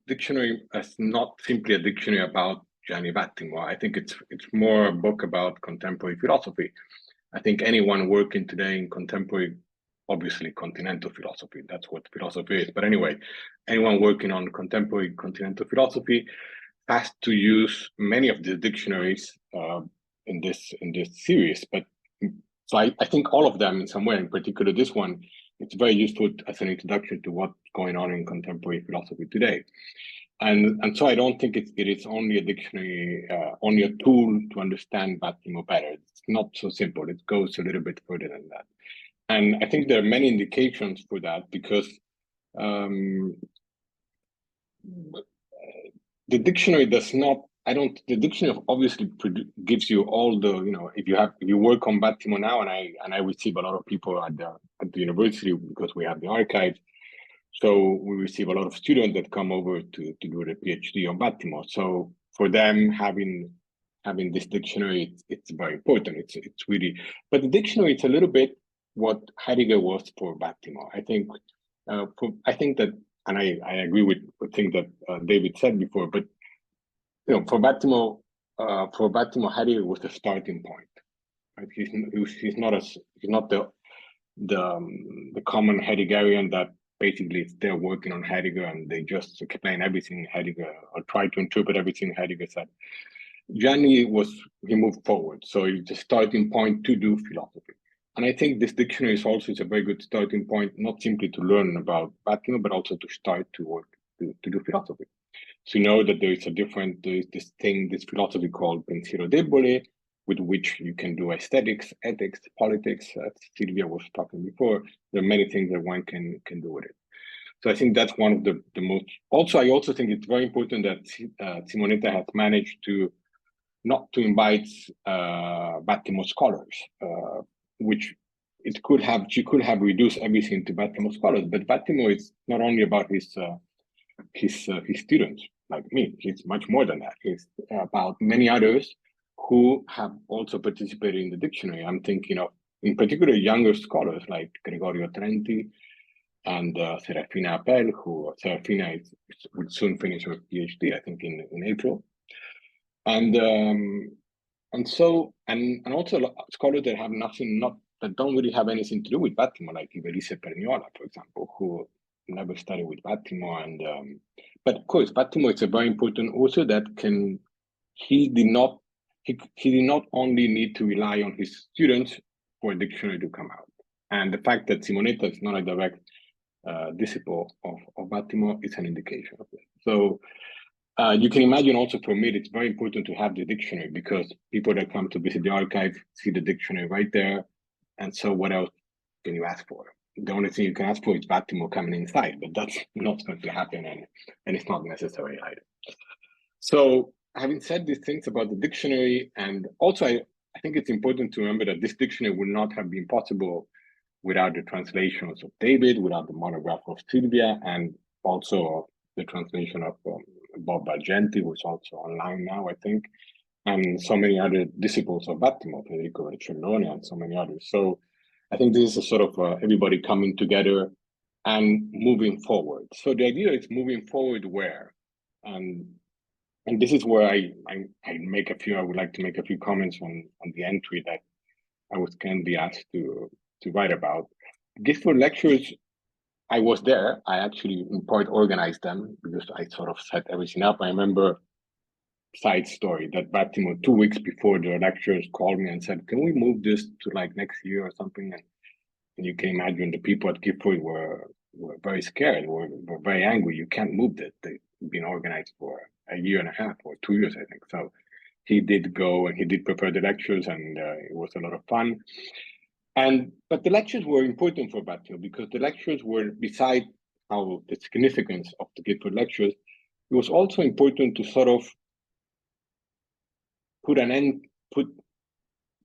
dictionary as not simply a dictionary about Gianni Vattimo. I think it's more a book about contemporary philosophy. I think anyone working today in contemporary, obviously continental philosophy, that's what philosophy is. But anyway, anyone working on contemporary continental philosophy has to use many of the dictionaries series. But so I think all of them in some way, in particular this one, it's very useful as an introduction to what's going on in contemporary philosophy today. And so I don't think it is only a dictionary, only a tool to understand Vattimo better. It's not so simple. It goes a little bit further than that. And I think there are many indications for that, because the dictionary does not, the dictionary obviously gives you all the, if you work on Vattimo now, and I receive a lot of people at the university because we have the archive. So we receive a lot of students that come over to do the PhD on Vattimo. So for them, having this dictionary, it's very important. It's really, but the dictionary, it's a little bit what Heidegger was for Vattimo. I think that, and I agree with things that David said before, but for Vattimo, Heidegger was the starting point. Right? He's not the common Heideggerian that basically they're working on Heidegger and they just explain everything Heidegger or try to interpret everything Heidegger said. Gianni he moved forward, so it's a starting point to do philosophy. And I think this dictionary is also a very good starting point, not simply to learn about Vattimo, but also to start to work to do philosophy. So you know that there is this philosophy called pensiero debole, with which you can do aesthetics, ethics, politics, as Silvia was talking before. There are many things that one can do with it. So I think that's one of the most, I also think it's very important that Simonetta has managed to not to invite Vattimo scholars, which she could have reduced everything to Vattimo scholars, but Vattimo is not only about his students like me. He's much more than that. He's about many others who have also participated in the dictionary. I'm thinking of, in particular, younger scholars like Gregorio Trenti and Serafina Appel, Serafina will soon finish her PhD, I think in April. And also scholars that have that don't really have anything to do with Vattimo, like Ivelisse Perniola, for example, who never studied with Vattimo. And but of course, Vattimo is a very important author that he did not only need to rely on his students for a dictionary to come out. And the fact that Simonetta is not a direct disciple of Vattimo is an indication of this. So you can imagine also for me, it's very important to have the dictionary, because people that come to visit the archive see the dictionary right there. And so what else can you ask for? The only thing you can ask for is Vattimo coming inside, but that's not going to happen, and it's not necessary either. So having said these things about the dictionary, and also I think it's important to remember that this dictionary would not have been possible without the translations of David, without the monograph of Silvia, and also the translation of Bob Valgenti, who's also online now, I think, and so many other disciples of Vattimo, Federico Vercellone, and so many others. So I think this is a sort of everybody coming together and moving forward. So the idea is moving forward where? And this is where I would like to make a few comments on the entry that I was kindly asked to write about. Gifford lectures, I was there. I actually in part organized them because I sort of set everything up. I remember, side story, that Vattimo 2 weeks before the lectures called me and said, can we move this to like next year or something? And you can imagine the people at Gifford were very scared, were very angry. You can't move this. They've been organized for a year and a half or 2 years, I think. So he did go and he did prepare the lectures, and it was a lot of fun. But the lectures were important for Vattimo, because the lectures were, beside the significance of the Gifford lectures, it was also important to sort of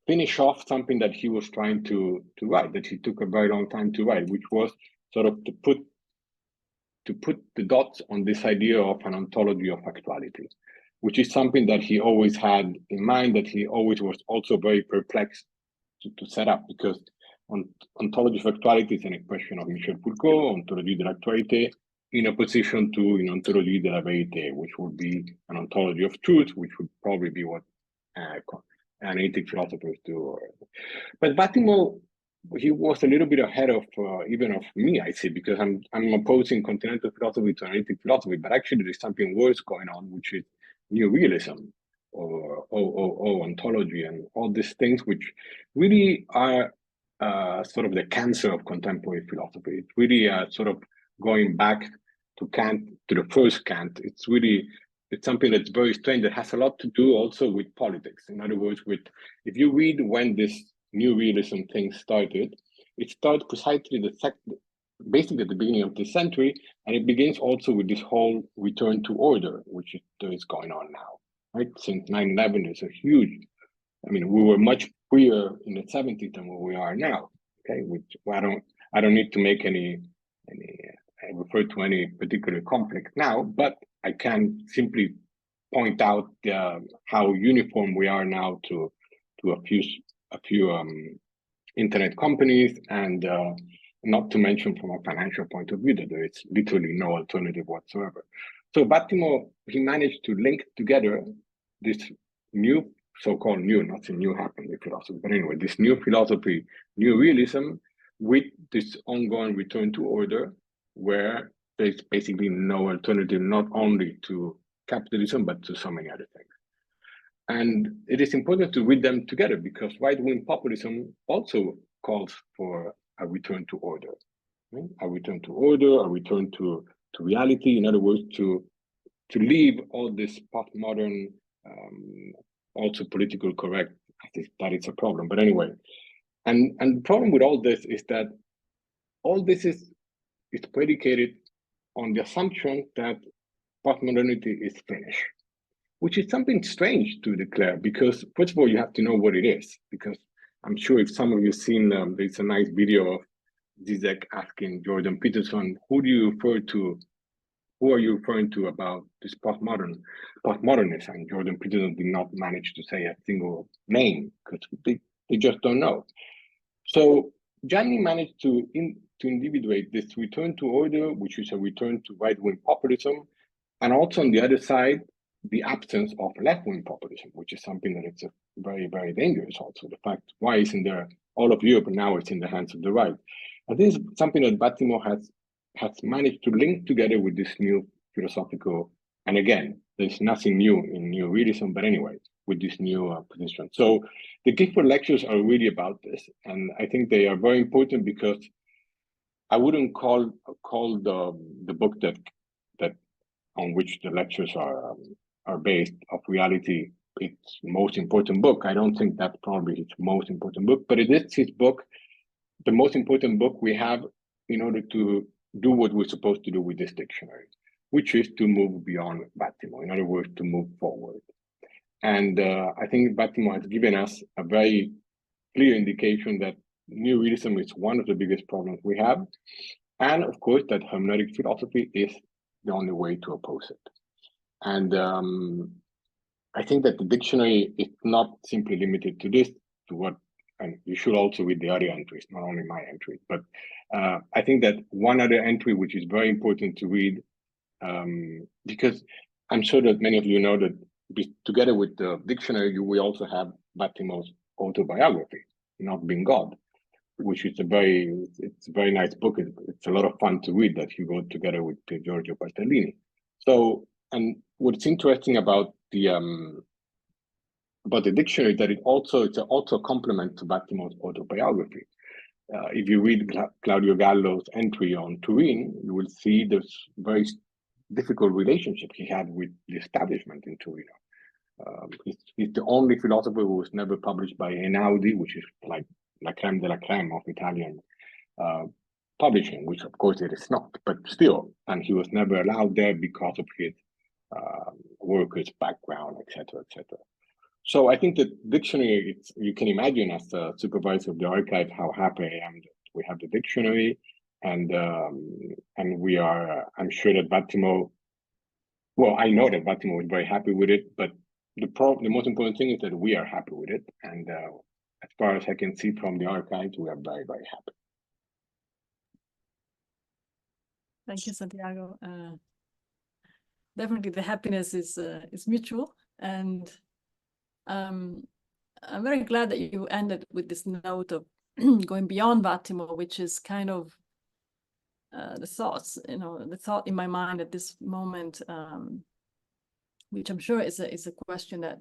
finish off something that he was trying to write, that he took a very long time to write, which was sort of to put the dots on this idea of an ontology of actuality, which is something that he always had in mind, that he always was also very perplexed to set up, because ontology of actuality is an expression of Michel Foucault, ontologie de l'actualité, in opposition to ontologie de la vérité, which would be an ontology of truth, which would probably be what analytic philosophers do. But Vattimo, he was a little bit ahead of even of me, I see, because I'm opposing continental philosophy to analytic philosophy, but actually there is something worse going on, which is new realism. or ontology, and all these things, which really are sort of the cancer of contemporary philosophy. It's really sort of going back to Kant, to the first Kant. It's something that's very strange, that has a lot to do also with politics. In other words, if you read when this new realism thing started, it started precisely basically at the beginning of this century, and it begins also with this whole return to order, which is going on now, right? Since 9/11, there's a huge, I mean, we were much freer in the 70s than what we are now, okay? Which I don't need to make any refer to any particular conflict now, but I can simply point out how uniform we are now to a few internet companies, and not to mention from a financial point of view that there is literally no alternative whatsoever. So Vattimo, he managed to link together this new, so-called new, nothing new happened in philosophy, but anyway, this new philosophy, new realism, with this ongoing return to order, where there's basically no alternative, not only to capitalism, but to so many other things. And it is important to read them together, because right-wing populism also calls for a return to order, right? A return to order, a return to reality. In other words, to leave all this postmodern, also political correct. I think that it's a problem. But anyway, and the problem with all this is that all this is predicated on the assumption that postmodernity is finished, which is something strange to declare, because first of all, you have to know what it is, because I'm sure if some of you have seen, there's a nice video of Zizek asking Jordan Peterson, who are you referring to about this postmodernists? And Jordan Peterson did not manage to say a single name, because they just don't know. So Gianni managed to individuate this return to order, which is a return to right-wing populism, and also on the other side, the absence of left-wing populism, which is something that it's very, very dangerous also. The fact, why isn't there all of Europe now it's in the hands of the right? And this is something that Vattimo has managed to link together with this new philosophical, and again, there's nothing new in new realism, but anyway, with this new position. So the Gifford lectures are really about this, and I think they are very important, because I wouldn't call the book that on which the lectures are based of reality its most important book. I don't think that's probably its most important book, but it is his book, the most important book we have in order to do what we're supposed to do with this dictionary, which is to move beyond Vattimo, in other words, to move forward. And I think Vattimo has given us a very clear indication that new realism is one of the biggest problems we have. And of course, that hermeneutic philosophy is the only way to oppose it. And I think that the dictionary is not simply limited to this, and you should also read the other entries, not only my entry. But I think that one other entry, which is very important to read, because I'm sure that many of you know that together with the dictionary, we also have Vattimo's autobiography, Not Being God, which is a very nice book. It's a lot of fun to read, that he wrote together with Giorgio Bartolini. So, and what's interesting about the dictionary, that it's also a complement to Vattimo's autobiography. If you read Claudio Gallo's entry on Turin, you will see this very difficult relationship he had with the establishment in Turin. He's the only philosopher who was never published by Einaudi, which is like la crème de la crème of Italian publishing, which of course it is not, but still, and he was never allowed there because of his workers' background, etc., etc. So I think that dictionary, you can imagine as a supervisor of the archive how happy I am that we have the dictionary, and we are. I'm sure that Vattimo. Well, I know that Vattimo is very happy with it, but the most important thing is that we are happy with it, and as far as I can see from the archives, we are very, very happy. Thank you, Santiago. Definitely, the happiness is mutual, and I'm very glad that you ended with this note of going beyond Vattimo, which is kind of the thought in my mind at this moment. which I'm sure is a question that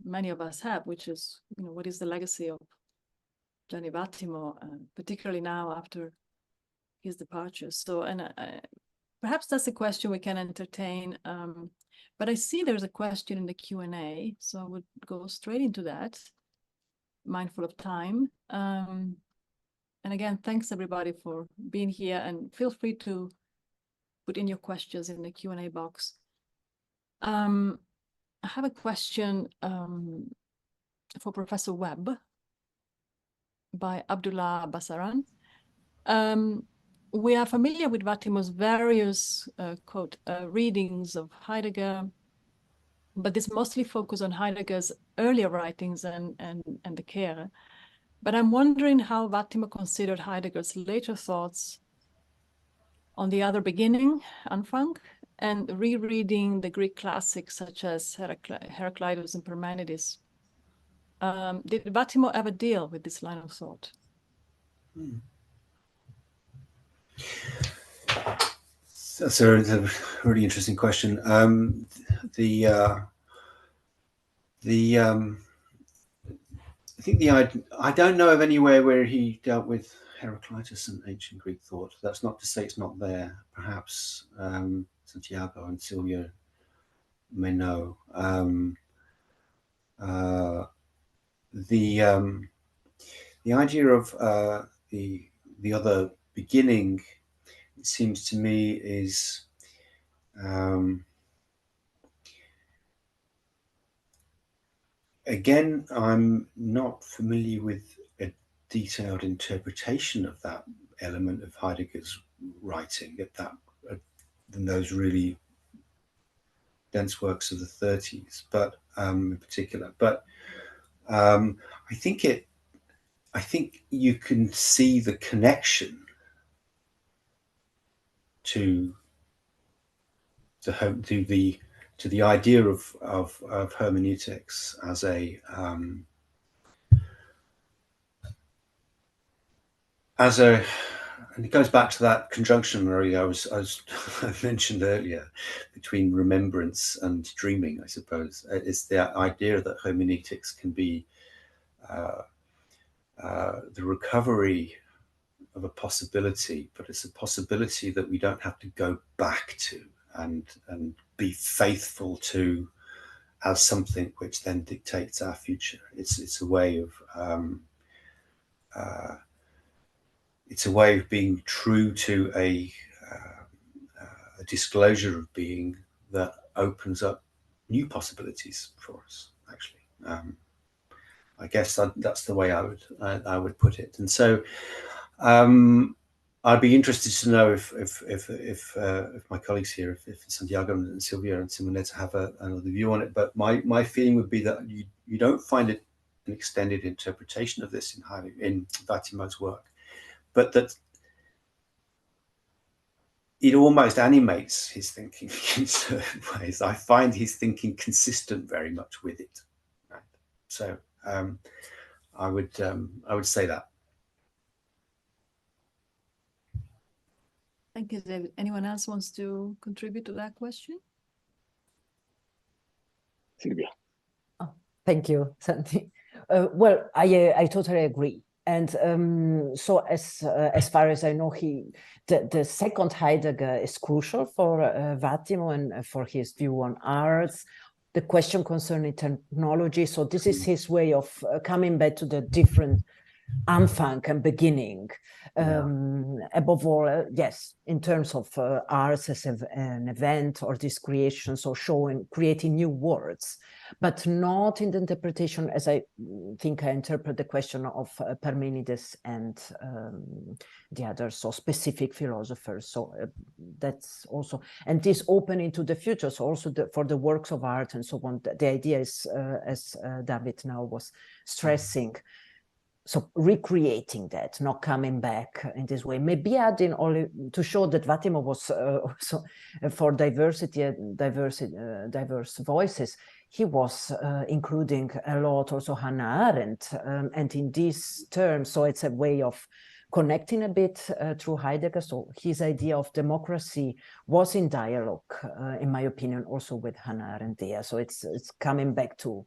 many of us have, which is, what is the legacy of Gianni Vattimo, particularly now after his departure? So, and perhaps that's a question we can entertain. But I see there's a question in the Q&A, so I would go straight into that, mindful of time. And again, thanks everybody for being here, and feel free to put in your questions in the Q&A box. I have a question for Professor Webb by Abdullah Basaran. We are familiar with Vattimo's various, quote, readings of Heidegger, but this mostly focus on Heidegger's earlier writings and the Care. But I'm wondering how Vattimo considered Heidegger's later thoughts on the other beginning, Anfang, and rereading the Greek classics such as Heraclitus and Parmenides. Did Vattimo ever deal with this line of thought? That's a really interesting question. I think I don't know of anywhere where he dealt with Heraclitus and ancient Greek thought. That's not to say it's not there. Perhaps Santiago and Silvia may know. The idea of the other beginning, it seems to me, is again, I'm not familiar with a detailed interpretation of that element of Heidegger's writing in those really dense works of the 30s, but in particular. But I think you can see the connection to the idea of hermeneutics as and it goes back to that conjunction, Marie, I mentioned earlier, between remembrance and dreaming, I suppose. It's the idea that hermeneutics can be the recovery of a possibility, but it's a possibility that we don't have to go back to and be faithful to as something which then dictates our future. It's a way of being true to a disclosure of being that opens up new possibilities for us, actually. I guess that's the way I would put it. And so I'd be interested to know if my colleagues here, if Santiago and Silvia and Simonetta have another view on it. But my feeling would be that you don't find it an extended interpretation of this in Vattimo's work, but that it almost animates his thinking in certain ways. I find his thinking consistent very much with it. Right? So I would say that. Thank you, David. Anyone else wants to contribute to that question? Silvia. Oh, thank you, Santi. Well, I totally agree. And so as far as I know, the second Heidegger is crucial for Vattimo and for his view on arts, the question concerning technology. So this is his way of coming back to the different Anfang and beginning. Above all, yes, in terms of arts as an event or this creation, so creating new words, but not in the interpretation as I think I interpret the question of Parmenides and the others, so specific philosophers. So that's also, and this open into the future, so also for the works of art and so on. The idea is, as David now was stressing, so recreating that, not coming back in this way. Maybe adding only to show that Vattimo was also for diversity and diverse voices. He was including a lot also Hannah Arendt, and in these terms, so it's a way of connecting a bit through Heidegger. So his idea of democracy was in dialogue, in my opinion, also with Hannah Arendt there. So it's coming back to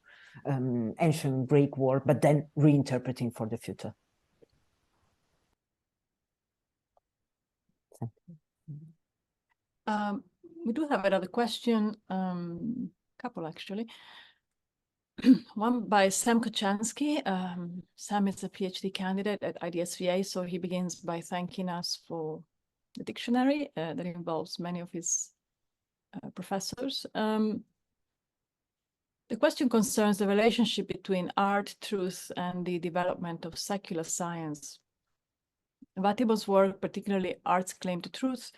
ancient Greek work, but then reinterpreting for the future. We do have another question, couple actually. One by Sam Kochansky. Sam is a PhD candidate at IDSVA, so he begins by thanking us for the dictionary that involves many of his professors. The question concerns the relationship between art, truth, and the development of secular science. Vattimo's work, particularly Art's Claim to Truth,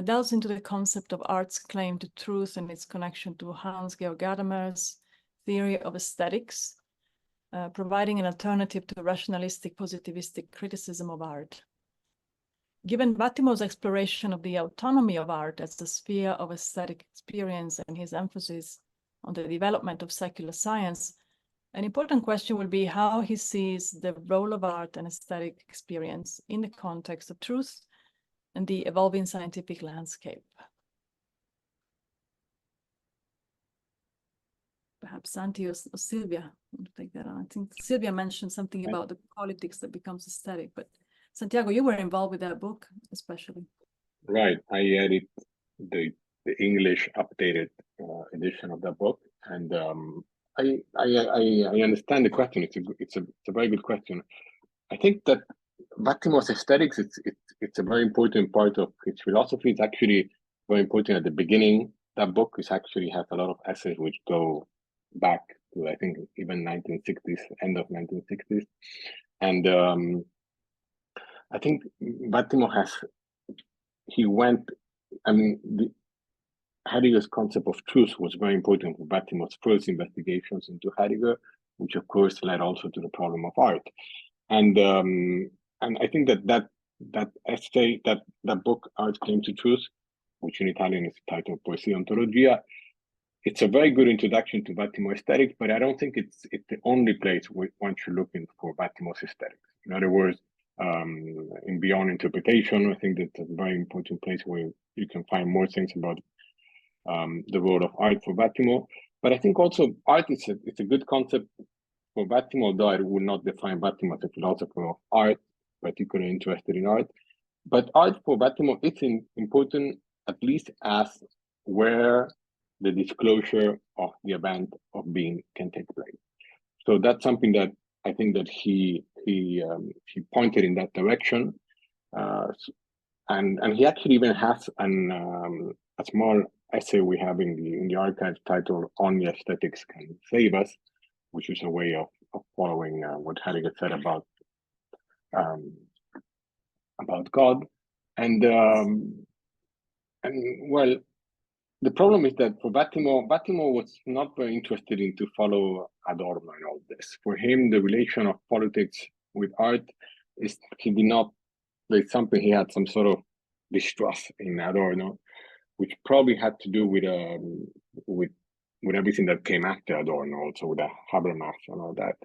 delves into the concept of art's claim to truth and its connection to Hans-Georg Gadamer's theory of aesthetics, providing an alternative to rationalistic positivistic criticism of art. Given Vattimo's exploration of the autonomy of art as the sphere of aesthetic experience and his emphasis on the development of secular science, an important question will be how he sees the role of art and aesthetic experience in the context of truth and the evolving scientific landscape. Perhaps Santi or Silvia want to take that on. I think Silvia mentioned something about the politics that becomes aesthetic, but Santiago, you were involved with that book, especially. Right. I edit the English updated edition of that book, and I understand the question. It's a very good question. I think that Vattimo's aesthetics, it's a very important part of his philosophy. It's actually very important at the beginning. That book actually has a lot of essays which go back to, I think, even 1960s, end of 1960s. And I think Vattimo Heidegger's concept of truth was very important for Vattimo's first investigations into Heidegger, which of course led also to the problem of art. And I think that essay, that book, Art's Claim to Truth, which in Italian is titled Poesia Ontologia, it's a very good introduction to Vattimo aesthetics, but I don't think it's the only place where one should look in for Vattimo's aesthetics. In other words, in Beyond Interpretation, I think that's a very important place where you can find more things about the role of art for Vattimo. But I think also art it's a good concept for Vattimo, although I would not define Vattimo as a philosopher of art, particularly interested in art. But art for Vattimo, it's important at least as where the disclosure of the event of being can take place. So that's something that I think that he pointed in that direction, and he actually even has a small essay we have in the archive titled "Only Aesthetics Can Save Us," which is a way of following what Heidegger said about God, and well, the problem is that for Vattimo was not very interested in to follow Adorno and all this. For him, the relation of politics with art is there's something he had some sort of distrust in Adorno, which probably had to do with everything that came after Adorno, also with the Habermas and all that.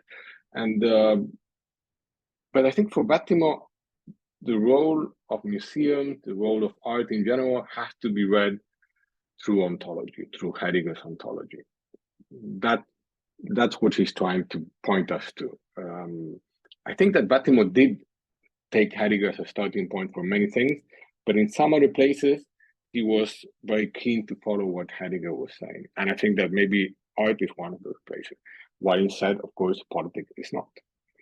And but I think for Vattimo, the role of museums, the role of art in general, has to be read through ontology, through Heidegger's ontology. That's what he's trying to point us to. I think that Vattimo did take Heidegger as a starting point for many things, but in some other places, he was very keen to follow what Heidegger was saying. And I think that maybe art is one of those places. While instead, of course, politics is not.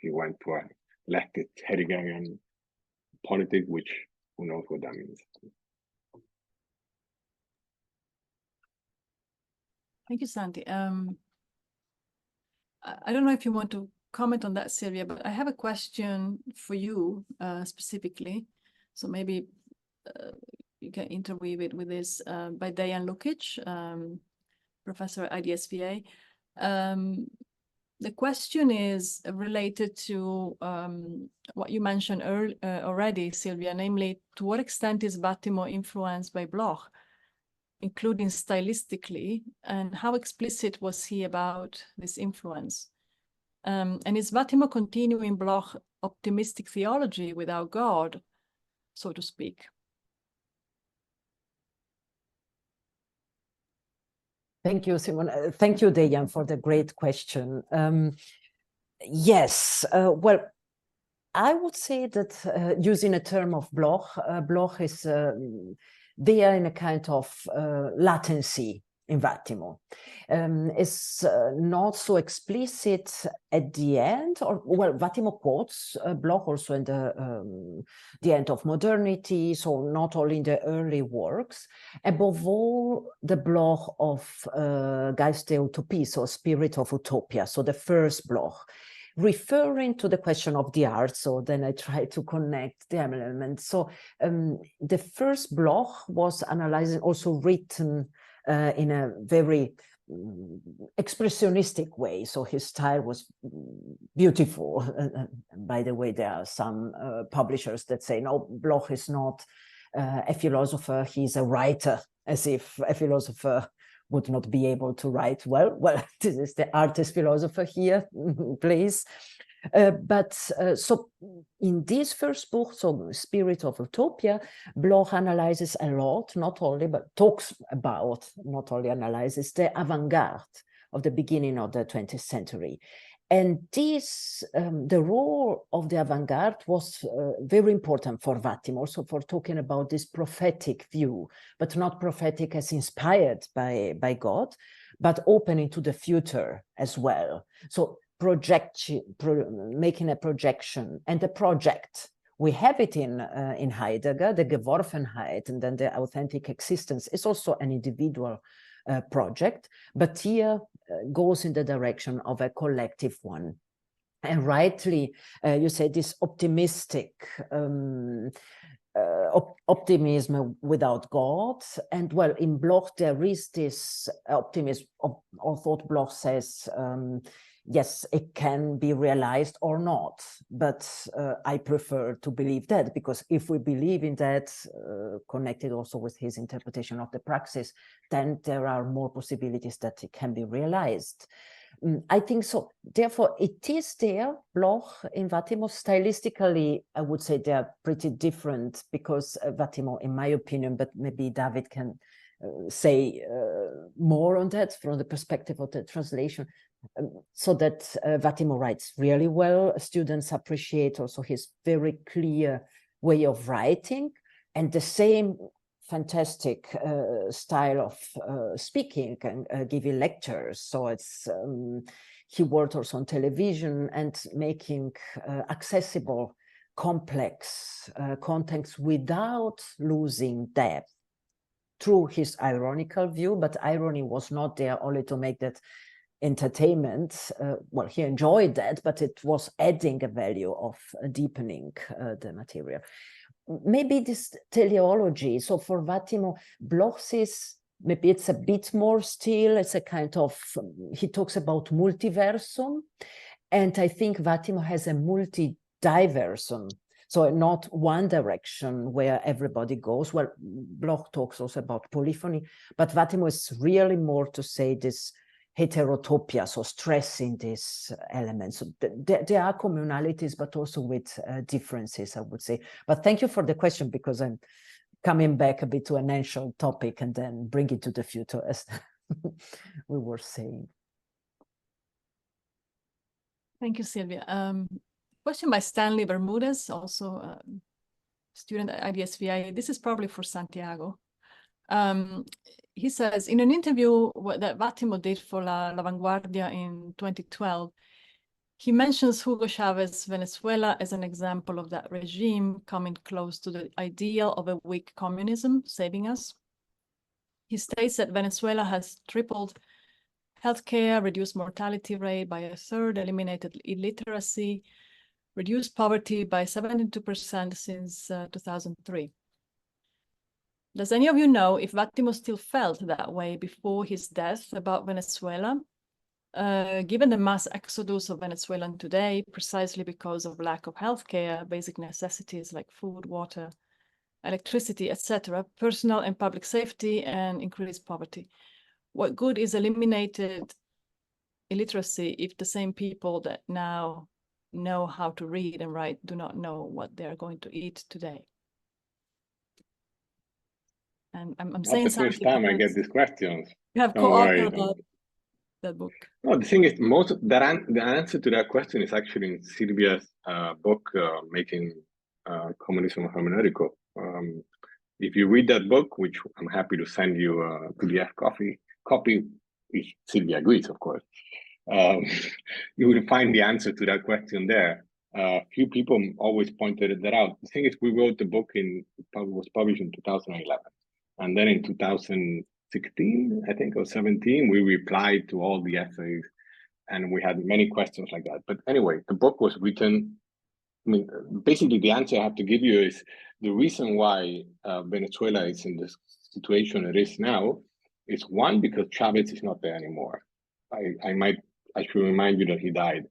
He went to a lefted Heideggerian politics, which who knows what that means. Thank you, Santi. I don't know if you want to comment on that, Silvia, but I have a question for you specifically. So maybe you can interweave it with this by Dejan Lukic, professor at IDSVA. The question is related to what you mentioned already, Silvia, namely, to what extent is Vattimo influenced by Bloch, including stylistically, and how explicit was he about this influence? And is Vattimo continuing Bloch optimistic theology without God, so to speak? Thank you, Simon. Thank you, Dejan, for the great question. Yes, well, I would say that using a term of Bloch, Bloch is there in a kind of latency in Vattimo. It's not so explicit at the end, or well, Vattimo quotes Bloch also in the end of modernity, so not only in the early works. Above all, the Bloch of Geist der Utopie, so Spirit of Utopia, so the first Bloch, referring to the question of the art. So then I try to connect the elements. So the first Bloch was analyzing, also written in a very expressionistic way. So his style was beautiful. By the way, there are some publishers that say, no, Bloch is not a philosopher, he's a writer, as if a philosopher would not be able to write well. Well, this is the artist philosopher here, please. So in this first book, so Spirit of Utopia, Bloch analyzes a lot, not only, but talks about, not only analyzes, the avant-garde of the beginning of the 20th century. And this, the role of the avant-garde was very important for Vattimo, also for talking about this prophetic view, but not prophetic as inspired by God, but opening to the future as well. So making a projection and a project. We have it in Heidegger, the Geworfenheit, and then the authentic existence is also an individual project, but here goes in the direction of a collective one. And rightly, you say this optimistic optimism without God. And well, in Bloch, there is this optimism, although Bloch says, yes, it can be realized or not, but I prefer to believe that, because if we believe in that, connected also with his interpretation of the praxis, then there are more possibilities that it can be realized. I think so. Therefore, it is there, Bloch in Vattimo. Stylistically, I would say they're pretty different, because Vattimo, in my opinion, but maybe David can say more on that from the perspective of the translation, so that Vattimo writes really well. Students appreciate also his very clear way of writing, and the same fantastic style of speaking and giving lectures. So it's he worked also on television and making accessible, complex contexts without losing depth through his ironical view. But irony was not there only to make that entertainment. Well, he enjoyed that, but it was adding a value of deepening the material. Maybe this teleology. So for Vattimo, Bloch says maybe it's a bit more still. It's a kind of, he talks about multiversum. And I think Vattimo has a multi-diversum. So not one direction where everybody goes. Well, Bloch talks also about polyphony, but Vattimo is really more to say this heterotopia, so stressing these elements. So there are communalities, but also with differences, I would say. But thank you for the question, because I'm coming back a bit to an ancient topic and then bring it to the future, as we were saying. Thank you, Silvia. Question by Stanley Bermudez, also a student at IDSVA. This is probably for Santiago. He says, in an interview that Vattimo did for La Vanguardia in 2012, he mentions Hugo Chávez's Venezuela as an example of that regime coming close to the ideal of a weak communism, saving us. He states that Venezuela has tripled healthcare, reduced mortality rate by a third, eliminated illiteracy, reduced poverty by 72% since 2003. Does any of you know if Vattimo still felt that way before his death about Venezuela? Given the mass exodus of Venezuelans today, precisely because of lack of healthcare, basic necessities like food, water, electricity, etc., personal and public safety, and increased poverty, what good is eliminated illiteracy if the same people that now know how to read and write do not know what they're going to eat today? And I'm saying not the first time I get these questions. You have Don't worry. co-authored that book. No, the thing is, most of the answer to that question is actually in Silvia's book, Making Communism Hermeneutical. If you read that book, which I'm happy to send you a PDF copy, if Silvia agrees, of course, you will find the answer to that question there. Few people always pointed that out. The thing is, we wrote the book was published in 2011. And then in 2016, I think, or 17, we replied to all the essays, and we had many questions like that. But anyway, the book was written. I mean, basically, the answer I have to give you is the reason why Venezuela is in this situation it is now is one, because Chavez is not there anymore. I should remind you that he died.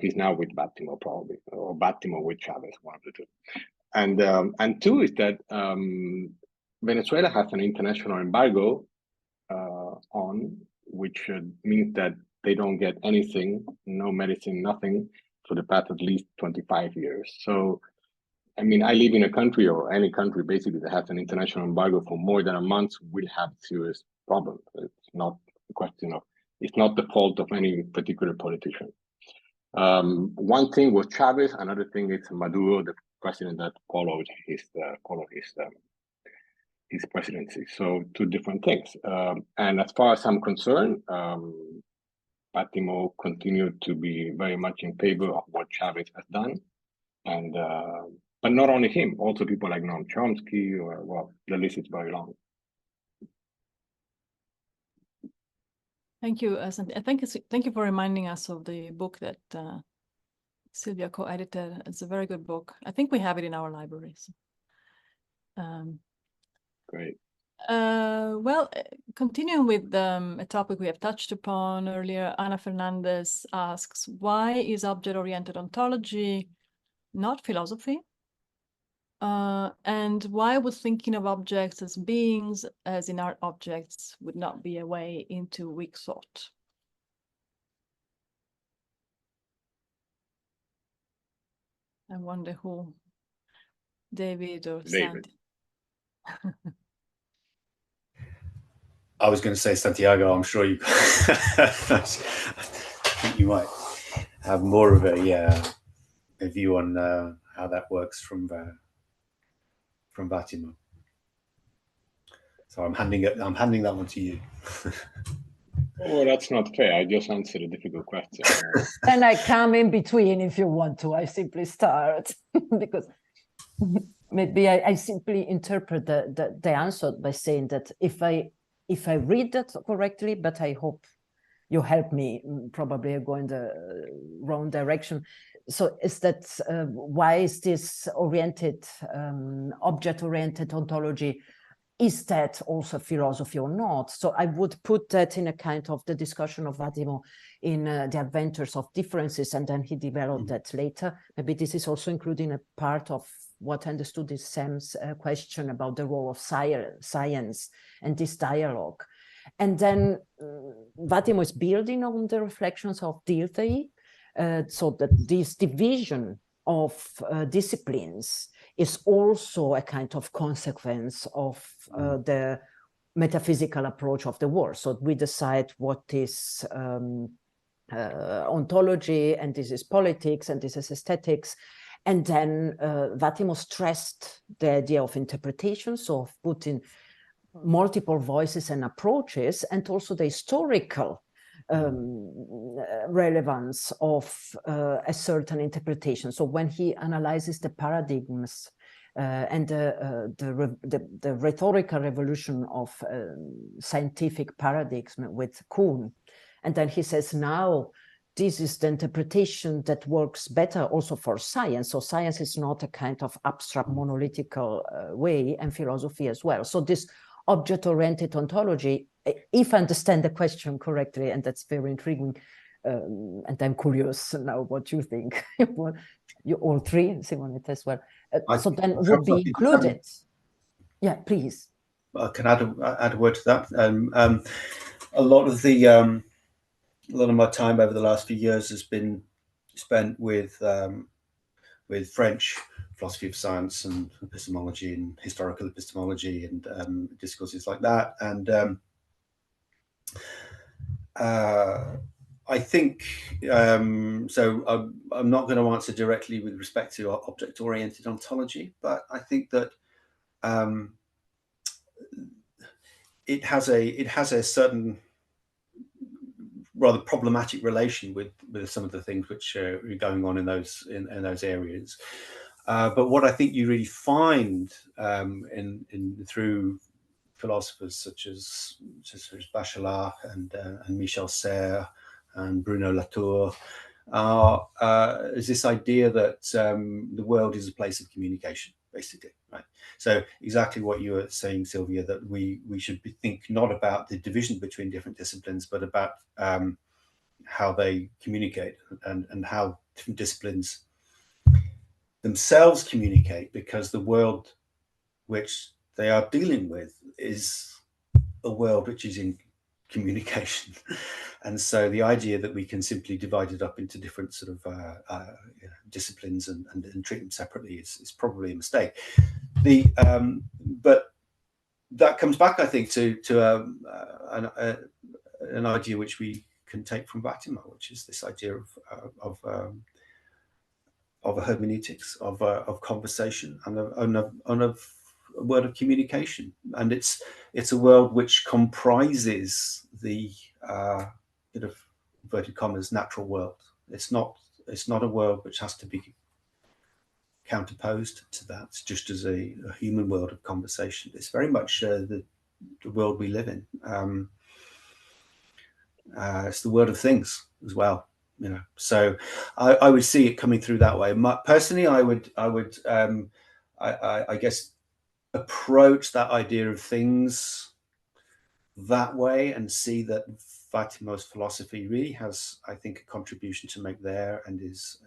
He's now with Vattimo, probably, or Vattimo with Chavez, one of the two. And two is that Venezuela has an international embargo on, which means that they don't get anything, no medicine, nothing, for the past at least 25 years. So, I mean, I live in a country, or any country basically, that has an international embargo for more than a month will have serious problems. It's not a question of, it's not the fault of any particular politician. One thing was Chavez, another thing is Maduro, the president that followed his presidency. So two different things. And as far as I'm concerned, Vattimo continued to be very much in favor of what Chavez has done, and but not only him, also people like Noam Chomsky, or well, the list is very long. Thank you, thank you for reminding us of the book that Silvia co-edited. It's a very good book. I think we have it in our libraries. Great. Well, continuing with a topic we have touched upon earlier, Ana Fernandez asks, why is object-oriented ontology not philosophy? And why would thinking of objects as beings, as in art objects, would not be a way into weak thought? I wonder who, David or Santi? I was going to say Santiago. I'm sure you. I think you might have more of a view on how that works from Vattimo. So I'm handing that one to you. Oh, that's not fair. I just answered a difficult question. And I come in between if you want to. I simply start because maybe I simply interpret the answer by saying that if I read that correctly, but I hope you help me, probably I go in the wrong direction. So is that why is this object-oriented ontology, is that also philosophy or not? So I would put that in a kind of the discussion of Vattimo in The Adventures of Differences, and then he developed that later. Maybe this is also including a part of what I understood is Sam's question about the role of science and this dialogue. And then Vattimo is building on the reflections of Dilthey, so that this division of disciplines is also a kind of consequence of the metaphysical approach of the world. So we decide what is ontology, and this is politics, and this is aesthetics. And then Vattimo stressed the idea of interpretation, so of putting multiple voices and approaches, and also the historical relevance of a certain interpretation. So when he analyzes the paradigms and the rhetorical revolution of scientific paradigms with Kuhn, and then he says, now this is the interpretation that works better also for science. So science is not a kind of abstract monolithical way, and philosophy as well. So this object-oriented ontology, if I understand the question correctly, and that's very intriguing, and I'm curious now what you think, you all three, Simonetta as well. So then would be included. Yeah, please. I can add a word to that. A lot of the lot of my time over the last few years has been spent with French philosophy of science and epistemology and historical epistemology and discourses like that. And I think, so I'm not going to answer directly with respect to object-oriented ontology, but I think that it has a certain rather problematic relation with some of the things which are going on in those areas. But what I think you really find through philosophers such as Bachelard and Michel Serres and Bruno Latour is this idea that the world is a place of communication, basically, right? So exactly what you were saying, Silvia, that we should think not about the division between different disciplines, but about how they communicate and how different disciplines themselves communicate, because the world which they are dealing with is a world which is in communication. And so the idea that we can simply divide it up into different sort of disciplines and treat them separately is probably a mistake. But that comes back, I think, to an idea which we can take from Vattimo, which is this idea of a hermeneutics, of conversation, and of a word of communication. And it's a world which comprises the bit of inverted commas natural world. It's not a world which has to be counterposed to that, just as a human world of conversation. It's very much the world we live in. It's the world of things as well, you know. So I would see it coming through that way. Personally, I would I guess approach that idea of things that way and see that Vattimo's philosophy really has, I think, a contribution to make there, and is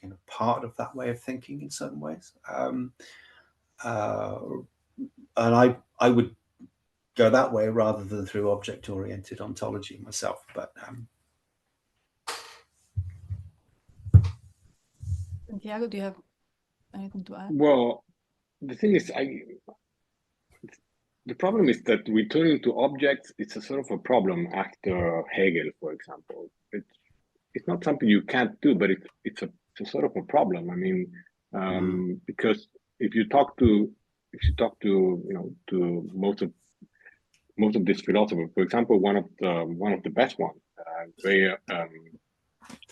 kind of part of that way of thinking in certain ways. And I would go that way rather than through object-oriented ontology myself. But Santiago, do you have anything to add? Well, the thing is, the problem is that returning to objects, it's a sort of a problem after Hegel, for example. It's not something you can't do, but it's a sort of a problem. I mean, because if you talk to to most of these philosophers, for example, one of the best ones,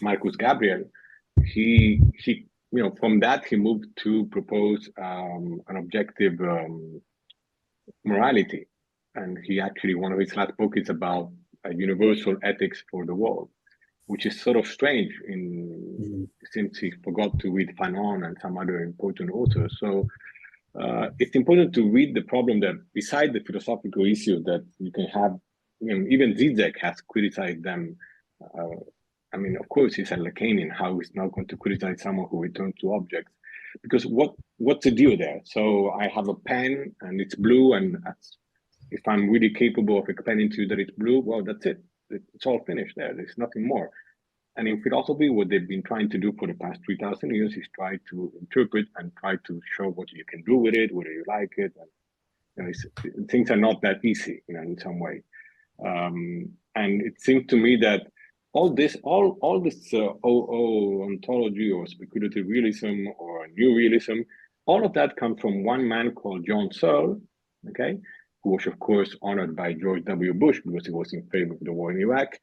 Marcus Gabriel, he from that he moved to propose an objective morality, and he actually, one of his last books is about a universal ethics for the world, which is sort of strange since he forgot to read Fanon and some other important authors. So it's important to read the problem that beside the philosophical issue that you can have, even Zizek has criticized them. I mean, of course, he's a Lacanian. How he's not going to criticize someone who returns to objects? Because what's the deal there? So I have a pen and it's blue, and if I'm really capable of explaining to you that it's blue, well, that's it. It's all finished there. There's nothing more. And in philosophy, what they've been trying to do for the past 3,000 years is try to interpret and try to show what you can do with it, whether you like it. And things are not that easy, in some way. And it seems to me that all this ontology or speculative realism or new realism, all of that comes from one man called John Searle, okay, who was, of course, honored by George W. Bush because he was in favor of the war in Iraq.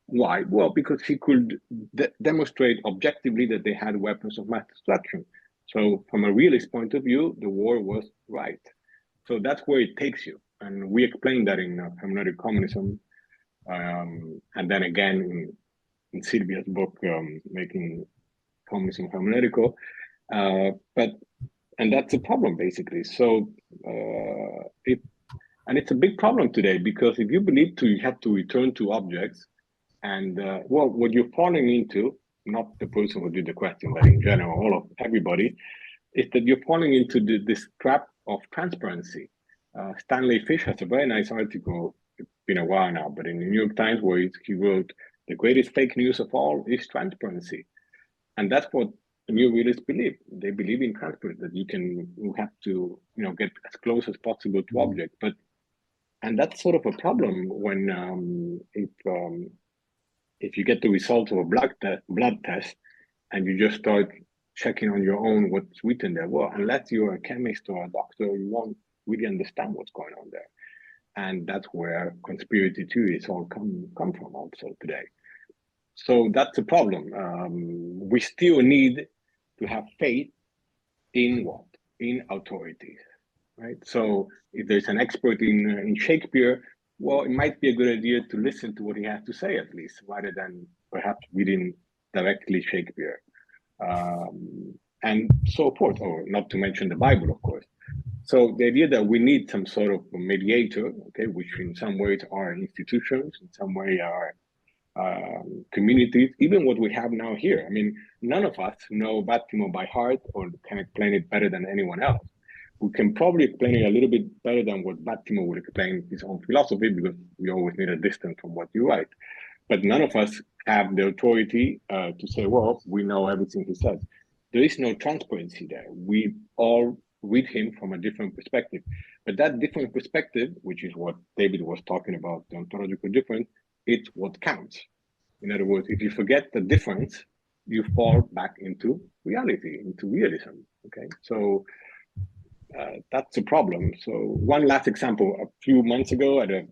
Why? Well, because he could demonstrate objectively that they had weapons of mass destruction. So from a realist point of view, the war was right. So that's where it takes you. And we explained that in Hermeneutic Communism. And then again in Silvia's book, Making Communism Hermeneutical. And that's a problem, basically. So it's a big problem today, because if you believe you have to return to objects, and what you're falling into, not the person who did the question, but in general, everybody, is that you're falling into this trap of transparency. Stanley Fish has a very nice article, it's been a while now, but in the New York Times, where he wrote The greatest fake news of all is transparency. And that's what new realists believe. They believe in transparency, that you have to, get as close as possible to object. And that's sort of a problem when if you get the results of a blood test and you just start checking on your own what's written there. Well, unless you're a chemist or a doctor, you won't really understand what's going on there. And that's where conspiracy theories all come from also today. So that's a problem. We still need to have faith in what? In authorities, right? So if there's an expert in Shakespeare, well, it might be a good idea to listen to what he has to say at least, rather than perhaps reading directly Shakespeare. And so forth, or not to mention the Bible, of course. So the idea that we need some sort of mediator, okay, which in some ways are institutions, in some way are communities, even what we have now here. I mean, none of us know Vattimo by heart or can explain it better than anyone else. We can probably explain it a little bit better than what Vattimo would explain his own philosophy, because we always need a distance from what you write. But none of us have the authority to say, well, we know everything he says. There is no transparency there. We all read him from a different perspective. But that different perspective, which is what David was talking about, the ontological difference, it's what counts. In other words, if you forget the difference, you fall back into reality, into realism, okay? So that's a problem. So one last example, a few months ago at a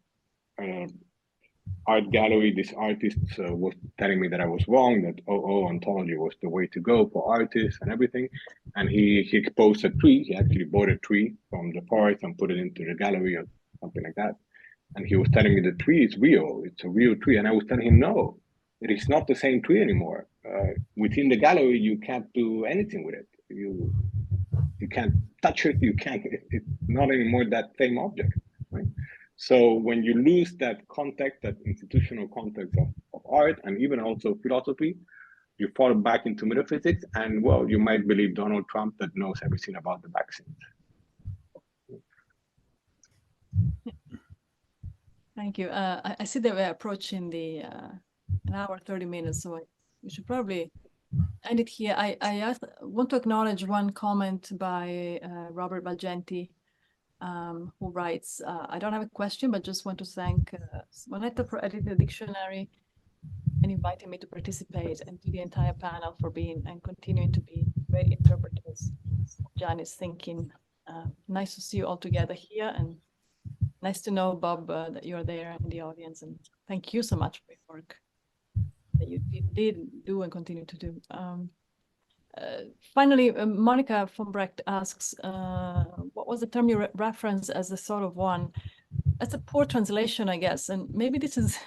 art gallery, this artist was telling me that I was wrong, that ontology was the way to go for artists and everything. And he exposed a tree. He actually bought a tree from the forest and put it into the gallery or something like that. And he was telling me the tree is real. It's a real tree. And I was telling him, no, it is not the same tree anymore. Within the gallery, you can't do anything with it. You can't touch it. You can't. It's not anymore that same object, right? So when you lose that context, that institutional context of art and even also philosophy, you fall back into metaphysics. And well, you might believe Donald Trump that knows everything about the vaccines. Thank you. I see that we're approaching the an hour, 30 minutes, so we should probably end it here. I want to acknowledge one comment by Robert Valgenti, who writes, I don't have a question, but just want to thank Simonetta for editing the dictionary and inviting me to participate, and to the entire panel for being and continuing to be great interpreters of Gianni's thinking. Nice to see you all together here, and nice to know, Bob, that you're there in the audience, and thank you so much for your work that you did do and continue to do. Finally, Monica von Brecht asks, what was the term you referenced as the sort of one? That's a poor translation, I guess, and maybe this is,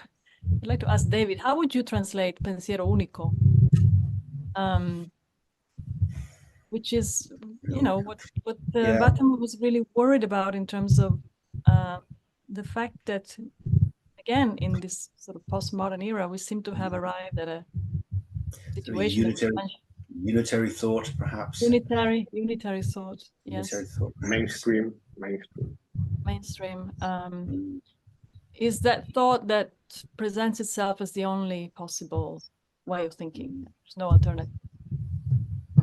I'd like to ask David, how would you translate pensiero unico? Which is, what Vattimo was really worried about in terms of the fact that, again, in this sort of postmodern era, we seem to have arrived at a situation. Unitary thought, perhaps. Unitary thought. Yes. Unitary thought. Mainstream. Is that thought that presents itself as the only possible way of thinking? There's no alternative.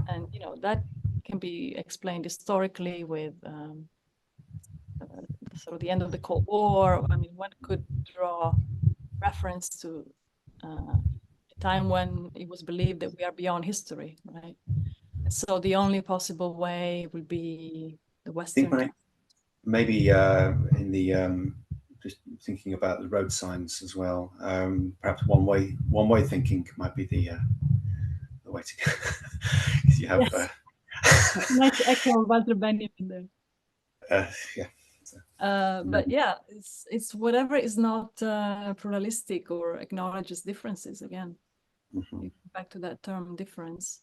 And that can be explained historically with sort of the end of the Cold War. I mean, one could draw reference to a time when it was believed that we are beyond history, right? So the only possible way would be the Western. Maybe in the just thinking about the road signs as well. Perhaps one way thinking might be the way to go. Because you have nice echo of Walter Benjamin there. Yeah. But yeah, it's whatever is not pluralistic or acknowledges differences. Again, back to that term difference.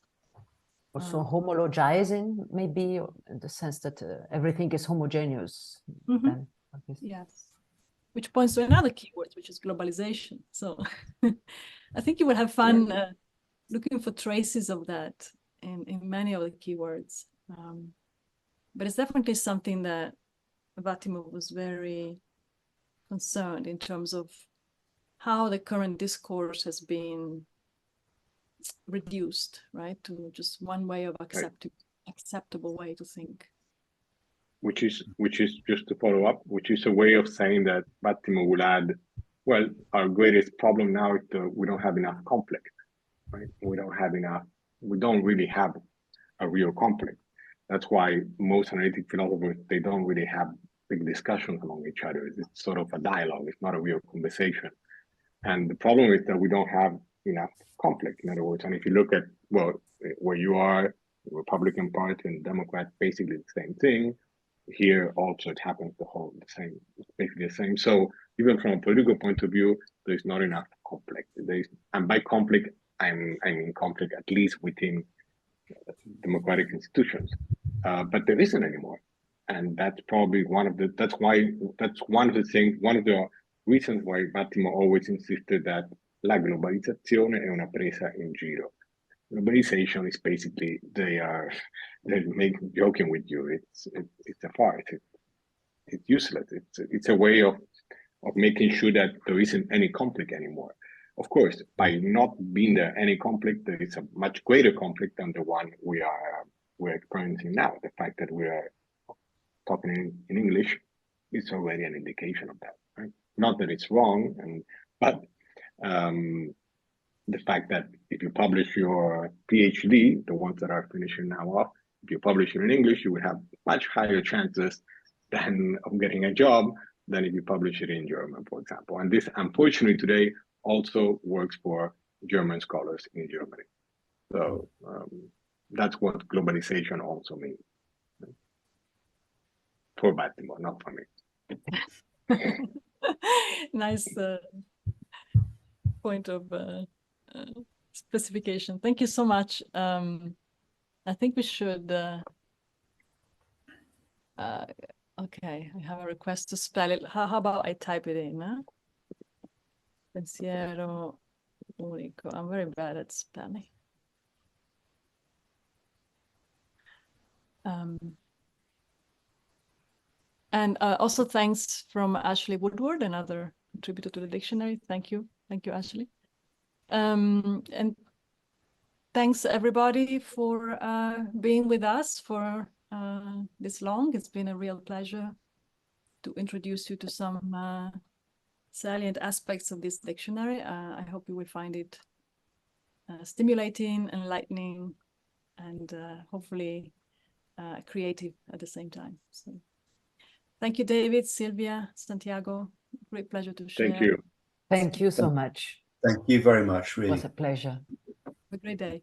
Also homologizing, maybe, in the sense that everything is homogeneous. Then, yes, which points to another keyword, which is globalization. So I think you will have fun looking for traces of that in many of the keywords. But it's definitely something that Vattimo was very concerned in terms of how the current discourse has been reduced, right, to just one way of acceptable way to think. Which is just to follow up, which is a way of saying that Vattimo will add, well, our greatest problem now is that we don't have enough conflict, right? We don't really have a real conflict. That's why most analytic philosophers, they don't really have big discussions among each other. It's sort of a dialogue. It's not a real conversation. And the problem is that we don't have enough conflict, in other words. And if you look at, well, where you are, the Republican Party and Democrat, basically the same thing. Here also it happens it's basically the same. So even from a political point of view, there's not enough conflict. And by conflict, I mean conflict at least within democratic institutions. But there isn't anymore. And that's probably one of the reasons why Vattimo always insisted that la globalizzazione è una presa in giro. Globalization is basically they're joking with you. It's a farce. It's useless. It's a way of making sure that there isn't any conflict anymore. Of course, by not being there any conflict, there is a much greater conflict than the one we're experiencing now. The fact that we are talking in English is already an indication of that. Right? Not that it's wrong, but the fact that if you publish your PhD, the ones that are finishing now off, if you publish it in English, you would have much higher chances of getting a job than if you publish it in German, for example. And this, unfortunately, today also works for German scholars in Germany. So that's what globalization also means. For Vattimo, not for me. Nice point of specification. Thank you so much. I think we should. Okay, I have a request to spell it. How about I type it in? Huh? Pensiero unico. I'm very bad at spelling. And also thanks from Ashley Woodward, another contributor to the dictionary. Thank you, Ashley. And thanks everybody for being with us for this long. It's been a real pleasure to introduce you to some salient aspects of this dictionary. I hope you will find it stimulating, enlightening, and hopefully creative at the same time. So, thank you, David, Silvia, Santiago. Great pleasure to share. Thank you. Thank you so much. Thank you very much. Really. It was a pleasure. Have a great day.